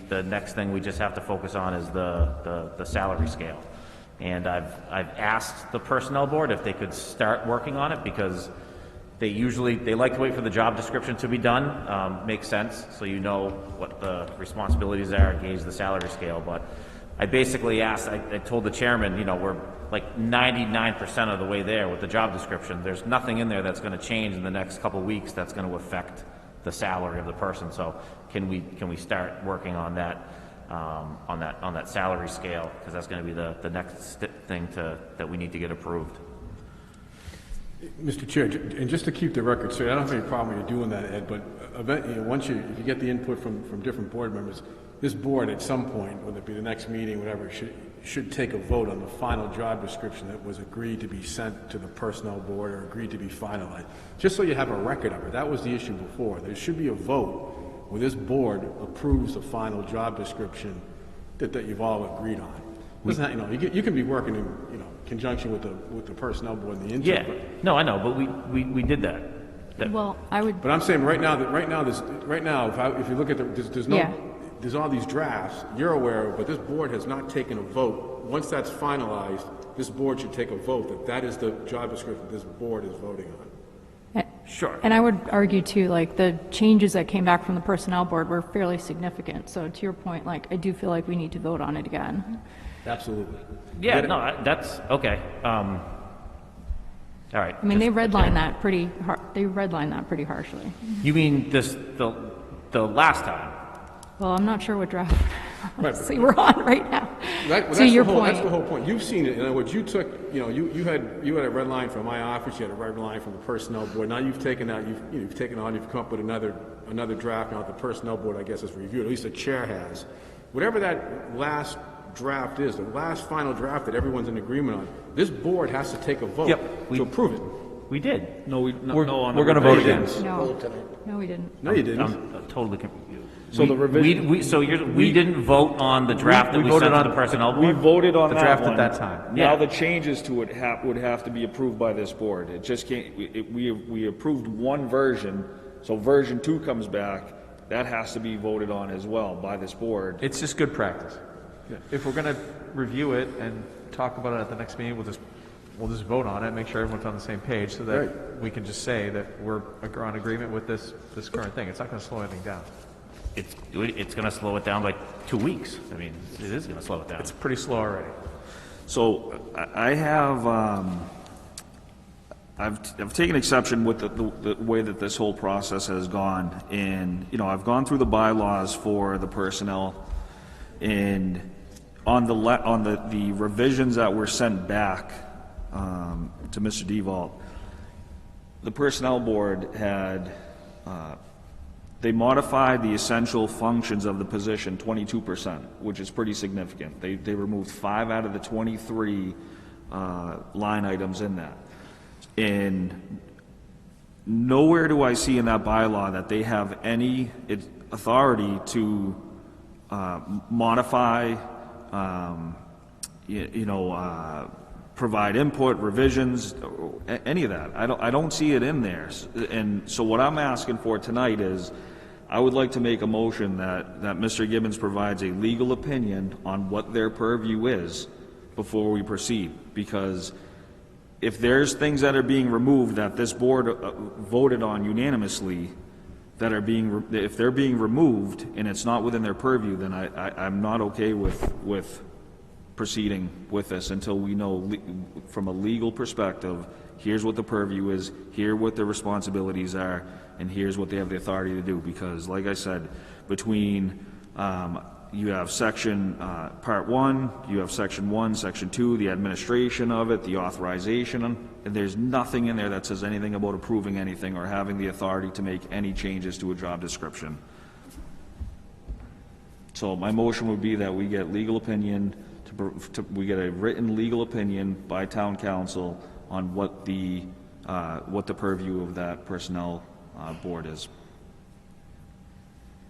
the next thing we just have to focus on is the salary scale. And I've asked the personnel board if they could start working on it, because they like to wait for the job description to be done. Makes sense, so you know what the responsibilities are, gauge the salary scale. But I basically asked, I told the chairman, we're like 99% of the way there with the job description. There's nothing in there that's going to change in the next couple weeks that's going to affect the salary of the person. So can we start working on that on that salary scale, because that's going to be the next thing that we need to get approved. Mr. Chair, and just to keep the record straight, I don't have any problem with you doing that, Ed, but once if you get the input from different board members, this board at some point, whether it be the next meeting, whatever, should take a vote on the final job description that was agreed to be sent to the personnel board or agreed to be finalized, just so you have a record of it. That was the issue before. There should be a vote where this board approves the final job description that you've all agreed on. You can be working in conjunction with the personnel board and the intern. Yeah, no, I know, but we did that. Well, I would, But I'm saying right now, if you look at there's all these drafts you're aware of, but this board has not taken a vote. Once that's finalized, this board should take a vote that is the job description this board is voting on. Sure. and I would argue too, like, the changes that came back from the personnel board were fairly significant. So to your point, like, I do feel like we need to vote on it again. Absolutely. Yeah, no, that's okay. All right. I mean, they redlined that pretty pretty harshly. You mean the last time? Well, I'm not sure what draft Right. we're on right now. That's To your the whole, point. That's the whole point. You've seen it. In other words, you took, you had a red line from my office, you had a red line from the personnel board. Now you've taken that, you've come up with another draft now the personnel board, I guess, has reviewed, at least the chair has. whatever that last draft is, the last final draft that everyone's in agreement on, this board has to take a vote Yep, to approve it. We did. No, We're on the going to vote revisions. again. No, we didn't. No, you didn't. I'm totally confused. So the revision- We didn't vote on the draft that we sent to the personnel board? We voted on The that draft at one. that time. Now Yeah. the changes to it would have to be approved by this board. It just can't, we approved one version, so version 2 comes back, that has to be voted on as well by this board. It's just good practice. If we're going to review it and talk about it at the next meeting, we'll just vote on it, make sure everyone's on the same page, so that we can just say that we're on agreement with this current thing. It's not going to slow anything down. It's going to slow it down by 2 weeks. I mean, it is going to slow it down. It's pretty slow already. So I have, I've taken exception with the way that this whole process has gone. And, I've gone through the bylaws for the personnel, and on the revisions that were sent back to Mr. DeVault, the personnel board had, they modified the essential functions of the position 22%, which is pretty significant. They removed 5 out of the 23 line items in that. And nowhere do I see in that bylaw that they have any authority to modify, provide input, revisions, any of that. I don't see it in there. And so what I'm asking for tonight is, I would like to make a motion that Mr. Gibbons provides a legal opinion on what their purview is before we proceed. Because if there's things that are being removed that this board voted on unanimously, if they're being removed and it's not within their purview, then I'm not okay with proceeding with this until we know from a legal perspective, here's what the purview is, here what the responsibilities are, and here's what they have the authority to do. Because, like I said, between you have section part 1, you have section 1, section 2, the administration of it, the authorization, and there's nothing in there that says anything about approving anything or having the authority to make any changes to a job description. So my motion would be that we get legal opinion, we get a written legal opinion by town council on what the purview of that personnel board is.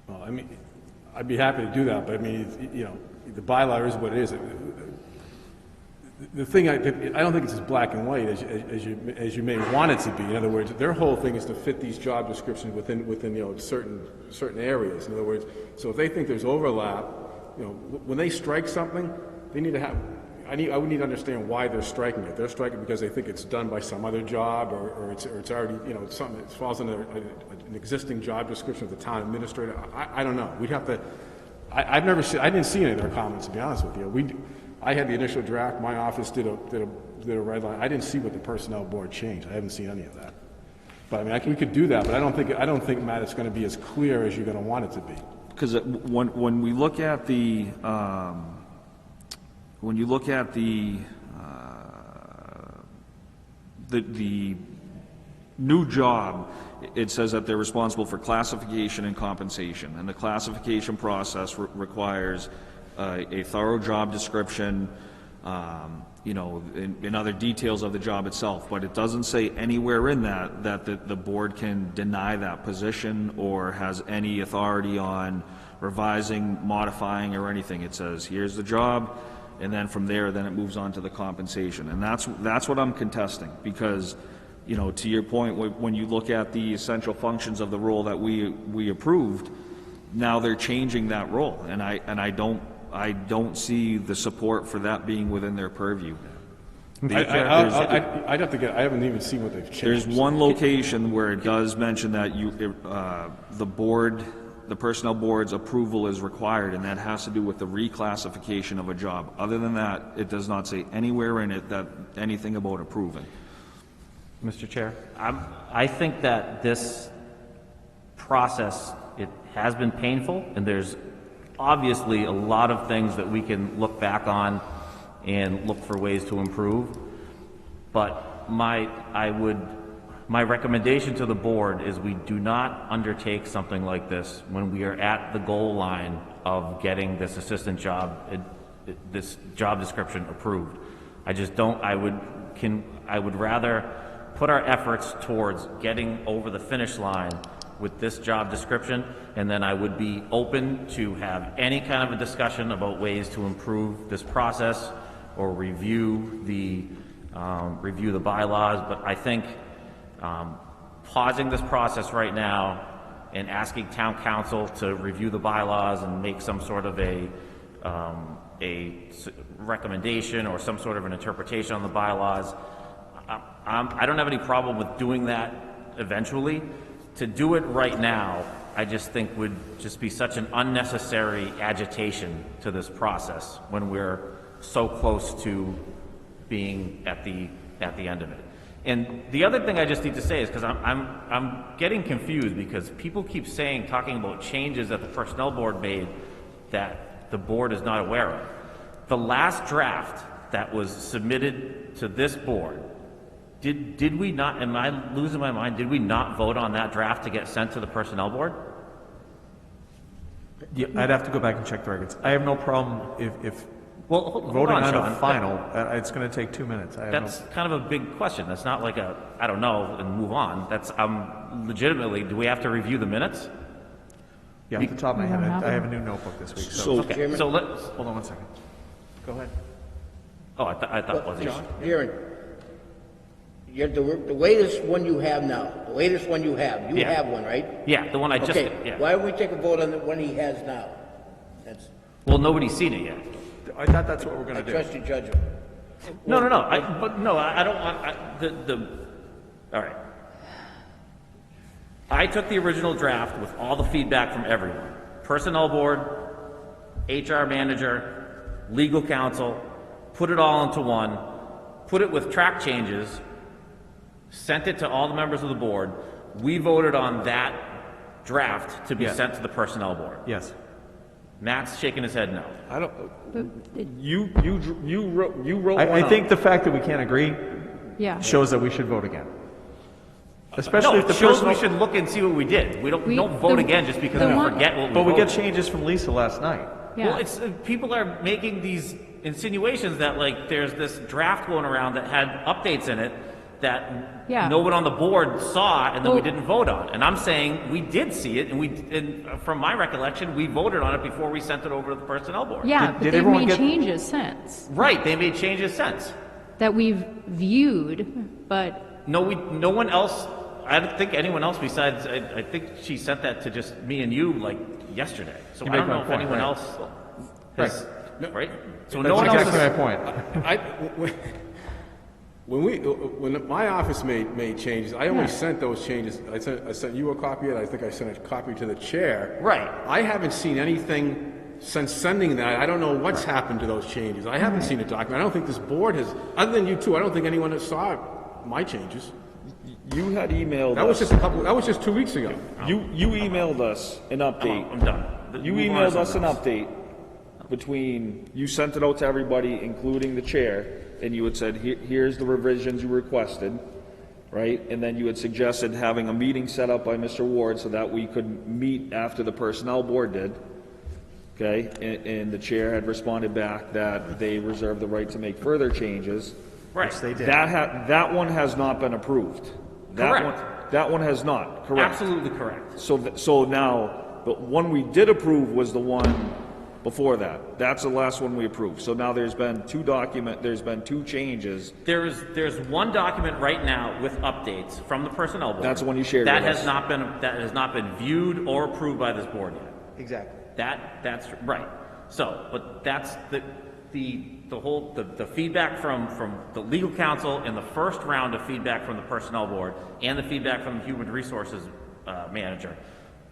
Well, I mean, I'd be happy to do that, but I mean, the bylaw is what it is. The thing, I don't think it's as black and white as you may want it to be. In other words, their whole thing is to fit these job descriptions within certain areas. In other words, so if they think there's overlap, when they strike something, they need to have. I would need to understand why they're striking it. They're striking because they think it's done by some other job, or it's already, it's something that falls under an existing job description of the town administrator. I don't know. We'd have to. I didn't see any of their comments, to be honest with you. I had the initial draft. My office did a red line. I didn't see what the personnel board changed. I haven't seen any of that. But I mean, we could do that. But I don't think, Matt, it's going to be as clear as you're going to want it to be. Because when we look at the the new job, it says that they're responsible for classification and compensation, and the classification process requires a thorough job description, in other details of the job itself. But it doesn't say anywhere in that the board can deny that position or has any authority on revising, modifying, or anything. It says, here's the job, and then from there, then it moves on to the compensation. And that's what I'm contesting, because, to your point, when you look at the essential functions of the role that we approved, now they're changing that role, and I don't see the support for that being within their purview. I'd have to get. I haven't even seen what they've changed. There's one location where it does mention that the personnel board's approval is required, and that has to do with the reclassification of a job. Other than that, it does not say anywhere in it that anything about approving. Mr. Chair? I think that this process, it has been painful, and there's obviously a lot of things that we can look back on and look for ways to improve. But my recommendation to the board is we do not undertake something like this when we are at the goal line of getting this assistant job, this job description approved. I just don't, I would rather put our efforts towards getting over the finish line with this job description, and then I would be open to have any kind of a discussion about ways to improve this process or review the bylaws. But I think pausing this process right now and asking town council to review the bylaws and make some sort of a recommendation or some sort of an interpretation on the bylaws, I don't have any problem with doing that eventually. To do it right now, I just think would just be such an unnecessary agitation to this process when we're so close to being at the end of it. And the other thing I just need to say is, because I'm getting confused because people keep talking about changes that the personnel board made that the board is not aware of. The last draft that was submitted to this board, did we not, am I losing my mind, did we not vote on that draft to get sent to the personnel board? Yeah, I'd have to go back and check the records. I have no problem if well, hold voting on Sean. a final, it's going to take 2 minutes. That's kind of a big question. That's not like I don't know, and move on. That's, legitimately, do we have to review the minutes? Yeah, off the top of my head, I have a new notebook this week. So, Okay, so let's, Hold on one second. Go ahead. oh, I thought was it? Darren, the latest one you have now, the latest one you have, you Yeah. have one, right? Yeah, the one I just, Okay, yeah. why don't we take a vote on the one he has now? That's, Well, nobody's seen it yet. I thought that's what we're going I to do. trust your judgment. No, I don't want, all right. I took the original draft with all the feedback from everyone. Personnel board, HR manager, legal counsel, put it all into one, put it with track changes, sent it to all the members of the board. We voted on that draft to be Yes. sent to the personnel board. Yes. Matt's shaking his head no. I don't, you wrote I one up. think the fact that we can't agree Yeah. shows that we should vote again. Especially No, if the it shows personnel... we should look and see what we did. We don't We- vote the- again just because the we one- forget what we But we voted. get changes from Lisa last night. Yeah. Well, it's people are making these insinuations that like there's this draft going around that had updates in it that Yeah. no one on the board saw and that we Well- didn't vote on. And I'm saying we did see it, and from my recollection, we voted on it before we sent it over to the personnel board. Yeah, Did but they've everyone made get- changes since Right, they made changes since. that we've viewed, but No one else. I don't think anyone else besides. I think she sent that to just me and you like yesterday. So You I make don't my know if point, anyone right. else has. Right. So That's no one else. exactly Is, my point. When my office made changes, I only sent those changes, I sent you a copy of it, I think I sent a copy to the chair. Right. I haven't seen anything since sending that. I don't know what's happened to those changes. I haven't seen a document. I don't think this board has, other than you two, I don't think anyone has saw my changes. You had emailed That was us, that was just 2 weeks ago. you emailed us an update. I'm done. You Move on to emailed us an something else. update between, you sent it out to everybody, including the chair, and you had said, here's the revisions you requested, right? And then you had suggested having a meeting set up by Mr. Ward so that we could meet after the personnel board did, okay? And the chair had responded back that they reserve the right to make further changes. Right. They did. That one has not been approved. Correct. That one has not, correct? Absolutely correct. So now, the one we did approve was the one before that. That's the last one we approved. So now there's been two changes. There's one document right now with updates from the personnel board. That's the one you shared That with has us. that has not been viewed or approved by this board yet. Exactly. That's right. So, but that's the feedback from the legal counsel and the first round of feedback from the personnel board and the feedback from the human resources manager.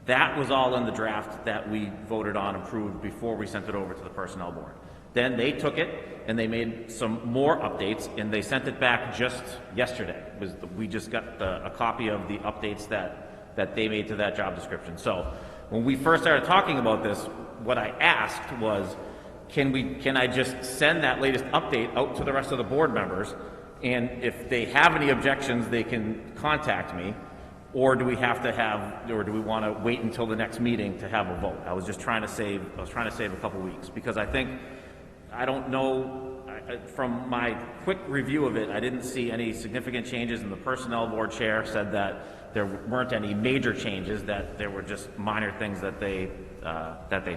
That was all in the draft that we voted on, approved before we sent it over to the personnel board. Then they took it and they made some more updates and they sent it back just yesterday. We just got a copy of the updates that they made to that job description. So when we first started talking about this, what I asked was, can I just send that latest update out to the rest of the board members, and if they have any objections, they can contact me, or do we have to have, or do we want to wait until the next meeting to have a vote? I was trying to save a couple weeks, because I don't know, from my quick review of it, I didn't see any significant changes, and the Personnel Board Chair said that there weren't any major changes, that there were just minor things that they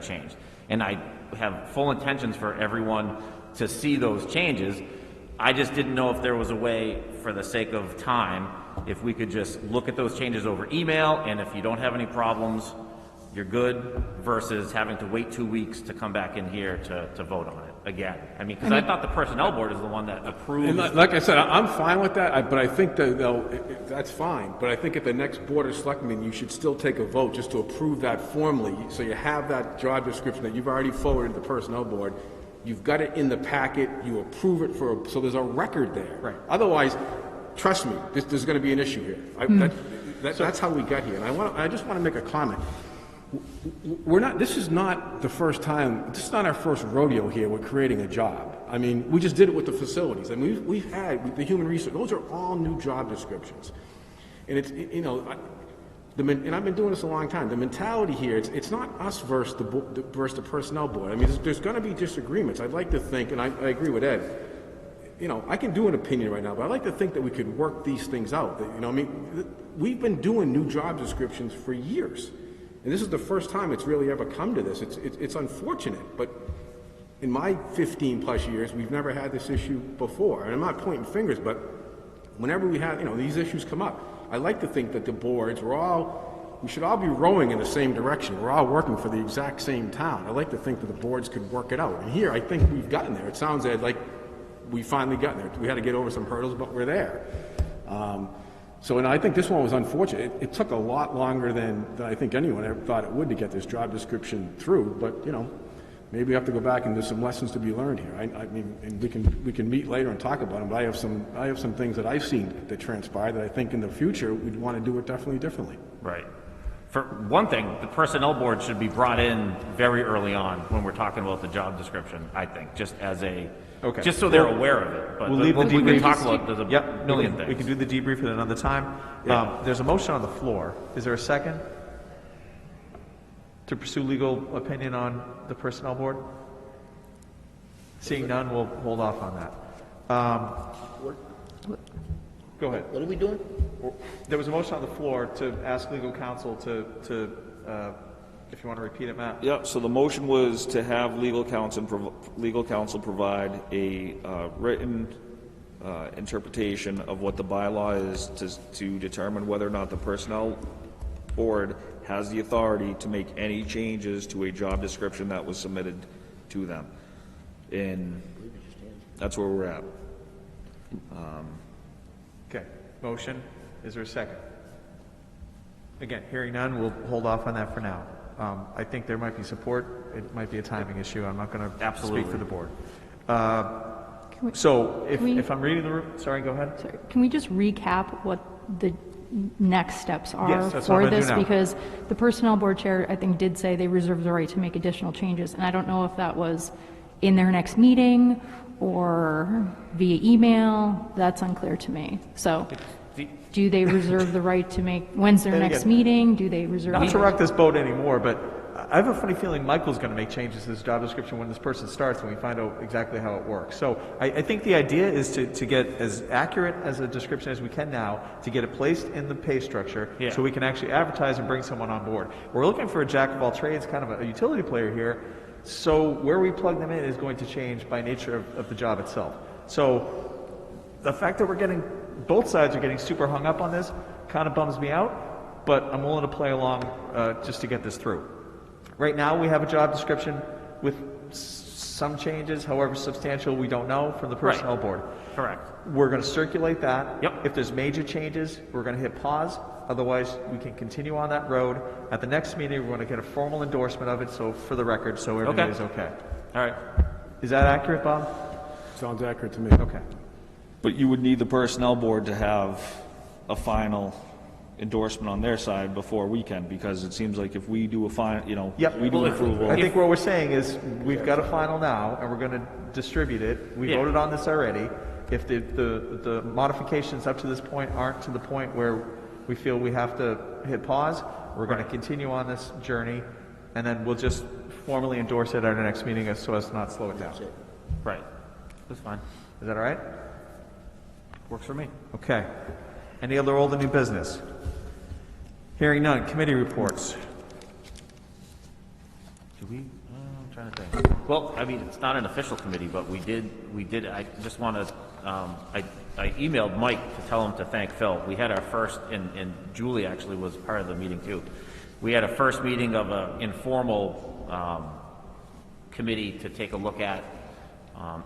changed. And I have full intentions for everyone to see those changes. I just didn't know if there was a way, for the sake of time, if we could just look at those changes over email, and if you don't have any problems, you're good, versus having to wait 2 weeks to come back in here to vote on it again. I mean, because I thought the Personnel Board is the one that approved. And like I said, I'm fine with that, but I think that that's fine. But I think at the next Board of Selectmen, you should still take a vote just to approve that formally, so you have that job description that you've already forwarded to the Personnel Board. You've got it in the packet, you approve it so there's a record there. Right. Otherwise, trust me, there's going to be an issue here. That's how we got here. And I just want to make a comment. This is not the first time, this is not our first rodeo here with creating a job. I mean, we just did it with the facilities. I mean, we've had the human resource, those are all new job descriptions. And it's, you know, and I've been doing this a long time. The mentality here, it's not us versus the Personnel Board. I mean, there's going to be disagreements. I'd like to think, and I agree with Ed, you know, I can do an opinion right now, but I'd like to think that we could work these things out. You know, I mean, we've been doing new job descriptions for years. And this is the first time it's really ever come to this. It's unfortunate, but in my 15-plus years, we've never had this issue before. And I'm not pointing fingers, but whenever we have, you know, these issues come up, I like to think that the boards, we should all be rowing in the same direction. We're all working for the exact same town. I like to think that the boards could work it out. And here, I think we've gotten there. It sounds like we finally got there. We had to get over some hurdles, but we're there. And I think this one was unfortunate. It took a lot longer than I think anyone ever thought it would to get this job description through, but, you know, maybe we have to go back and there's some lessons to be learned here. I mean, and we can meet later and talk about them, but I have some things that I've seen that transpire that I think in the future we'd want to do it definitely differently. Right. For one thing, the Personnel Board should be brought in very early on when we're talking about the job description, I think, just as Okay. just so they're aware of it. But we'll leave the we debrief. can talk about, there's a million things. We can do the debrief at another time. There's a motion on the floor. Is there a second to pursue legal opinion on the Personnel Board? Seeing none, we'll hold off on that. Go ahead. What are we doing? There was a motion on the floor to ask legal counsel to if you want to repeat it, Matt. Yeah, so the motion was to have legal counsel provide a written interpretation of what the bylaw is to determine whether or not the Personnel Board has the authority to make any changes to a job description that was submitted to them. And that's where we're at. Okay, motion. Is there a second? Again, hearing none, we'll hold off on that for now. I think there might be support. It might be a timing issue. I'm not going to speak for the board. So if I'm reading the room, sorry, go ahead. Sorry, can we just recap what the next steps are Yes, that's what for I'm gonna this? do now. Because the Personnel Board Chair, I think, did say they reserve the right to make additional changes, and I don't know if that was in their next meeting or via email. That's unclear to me. So do they reserve the right to make, when's their And next again, meeting? Do they reserve? Not to rock this boat anymore, but I have a funny feeling Michael's going to make changes to this job description when this person starts and we find out exactly how it works. So I think the idea is to get as accurate as a description as we can now, to get it placed in the pay structure so we can actually advertise and bring someone on board. We're looking for a jack of all trades, kind of a utility player here, so where we plug them in is going to change by nature of the job itself. So the fact that both sides are getting super hung up on this kind of bums me out, but I'm willing to play along just to get this through. Right now, we have a job description with some changes, however substantial, we don't know, from the Personnel Board. Correct. We're going to circulate that. Yep. If there's major changes, we're going to hit pause. Otherwise, we can continue on that road. At the next meeting, we're going to get a formal endorsement of it, so for the record, so everybody's okay. All right. Is that accurate, Bob? Sounds accurate to me. Okay. But you would need the Personnel Board to have a final endorsement on their side before we can, because it seems like if we do a final, we do approval. I think what we're saying is we've got a final now, and we're going to distribute it. We voted on this already. If the modifications up to this point aren't to the point where we feel we have to hit pause. We're going to continue on this journey, and then we'll just formally endorse it at our next meeting so as to not slow it down. That's it. Right. That's fine. Is that all right? Works for me. Okay. Any other old or new business? Hearing none. Committee reports. Do we, I'm trying to think. Well, I mean, it's not an official committee, but we did, I just want to, I emailed Mike to tell him to thank Phil. We had our first, and Julie actually was part of the meeting too. We had a first meeting of an informal committee to take a look at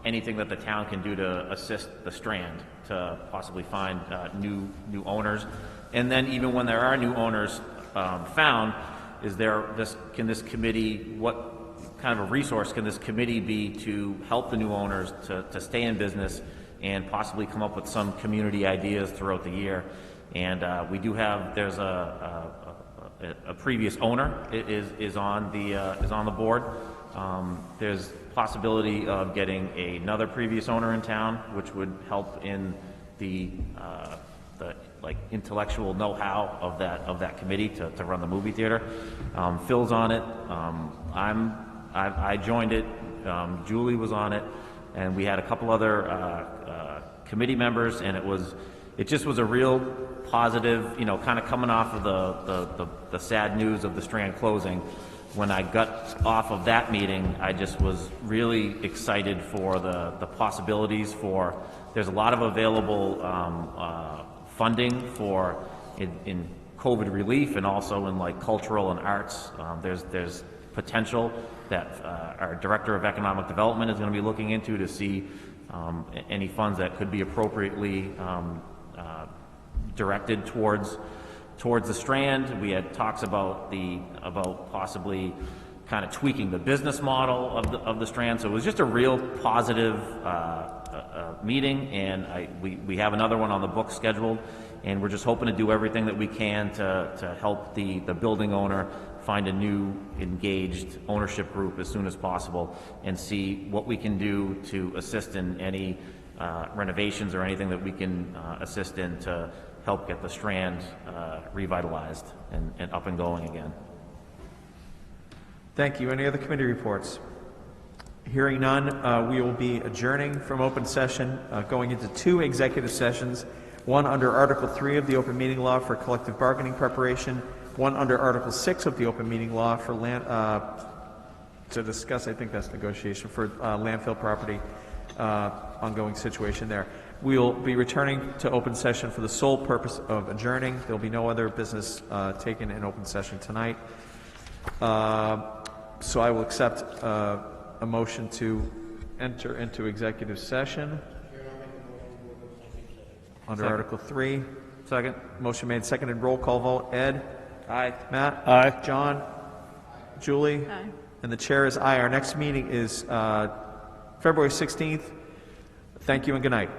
anything that the town can do to assist the Strand to possibly find new owners. And then even when there are new owners found, can this committee, what kind of a resource can this committee be to help the new owners to stay in business and possibly come up with some community ideas throughout the year? And we do have, there's a previous owner is on the board. There's possibility of getting another previous owner in town, which would help in the like intellectual know-how of that committee to run the movie theater. Phil's on it. I joined it. Julie was on it, and we had a couple other committee members, and it just was a real positive, kind of coming off of the sad news of the Strand closing. When I got off of that meeting, I just was really excited for the possibilities for, there's a lot of available funding for in COVID relief and also in like cultural and arts. There's potential that our Director of Economic Development is going to be looking into to see any funds that could be appropriately directed towards the Strand. We had talks about possibly kind of tweaking the business model of the Strand. So it was just a real positive meeting, and we have another one on the book scheduled, and we're just hoping to do everything that we can to help the building owner find a new engaged ownership group as soon as possible and see what we can do to assist in any renovations or anything that we can assist in to help get the Strand revitalized and up and going again. Thank you. Any other committee reports? Hearing none, we will be adjourning from open session, going into 2 executive sessions, one under Article 3 of the Open Meeting Law for collective bargaining preparation, one under Article 6 of the Open Meeting Law for to discuss, I think that's negotiation, for landfill property, ongoing situation there. We'll be returning to open session for the sole purpose of adjourning. There'll be no other business taken in open session tonight. So I will accept a motion to enter into executive session under Article 3. Second. Motion made, seconded. Roll call vote. Ed? Aye. Matt? Aye. John? Julie? Aye. And the chair is aye. Our next meeting is February 16th. Thank you and good night.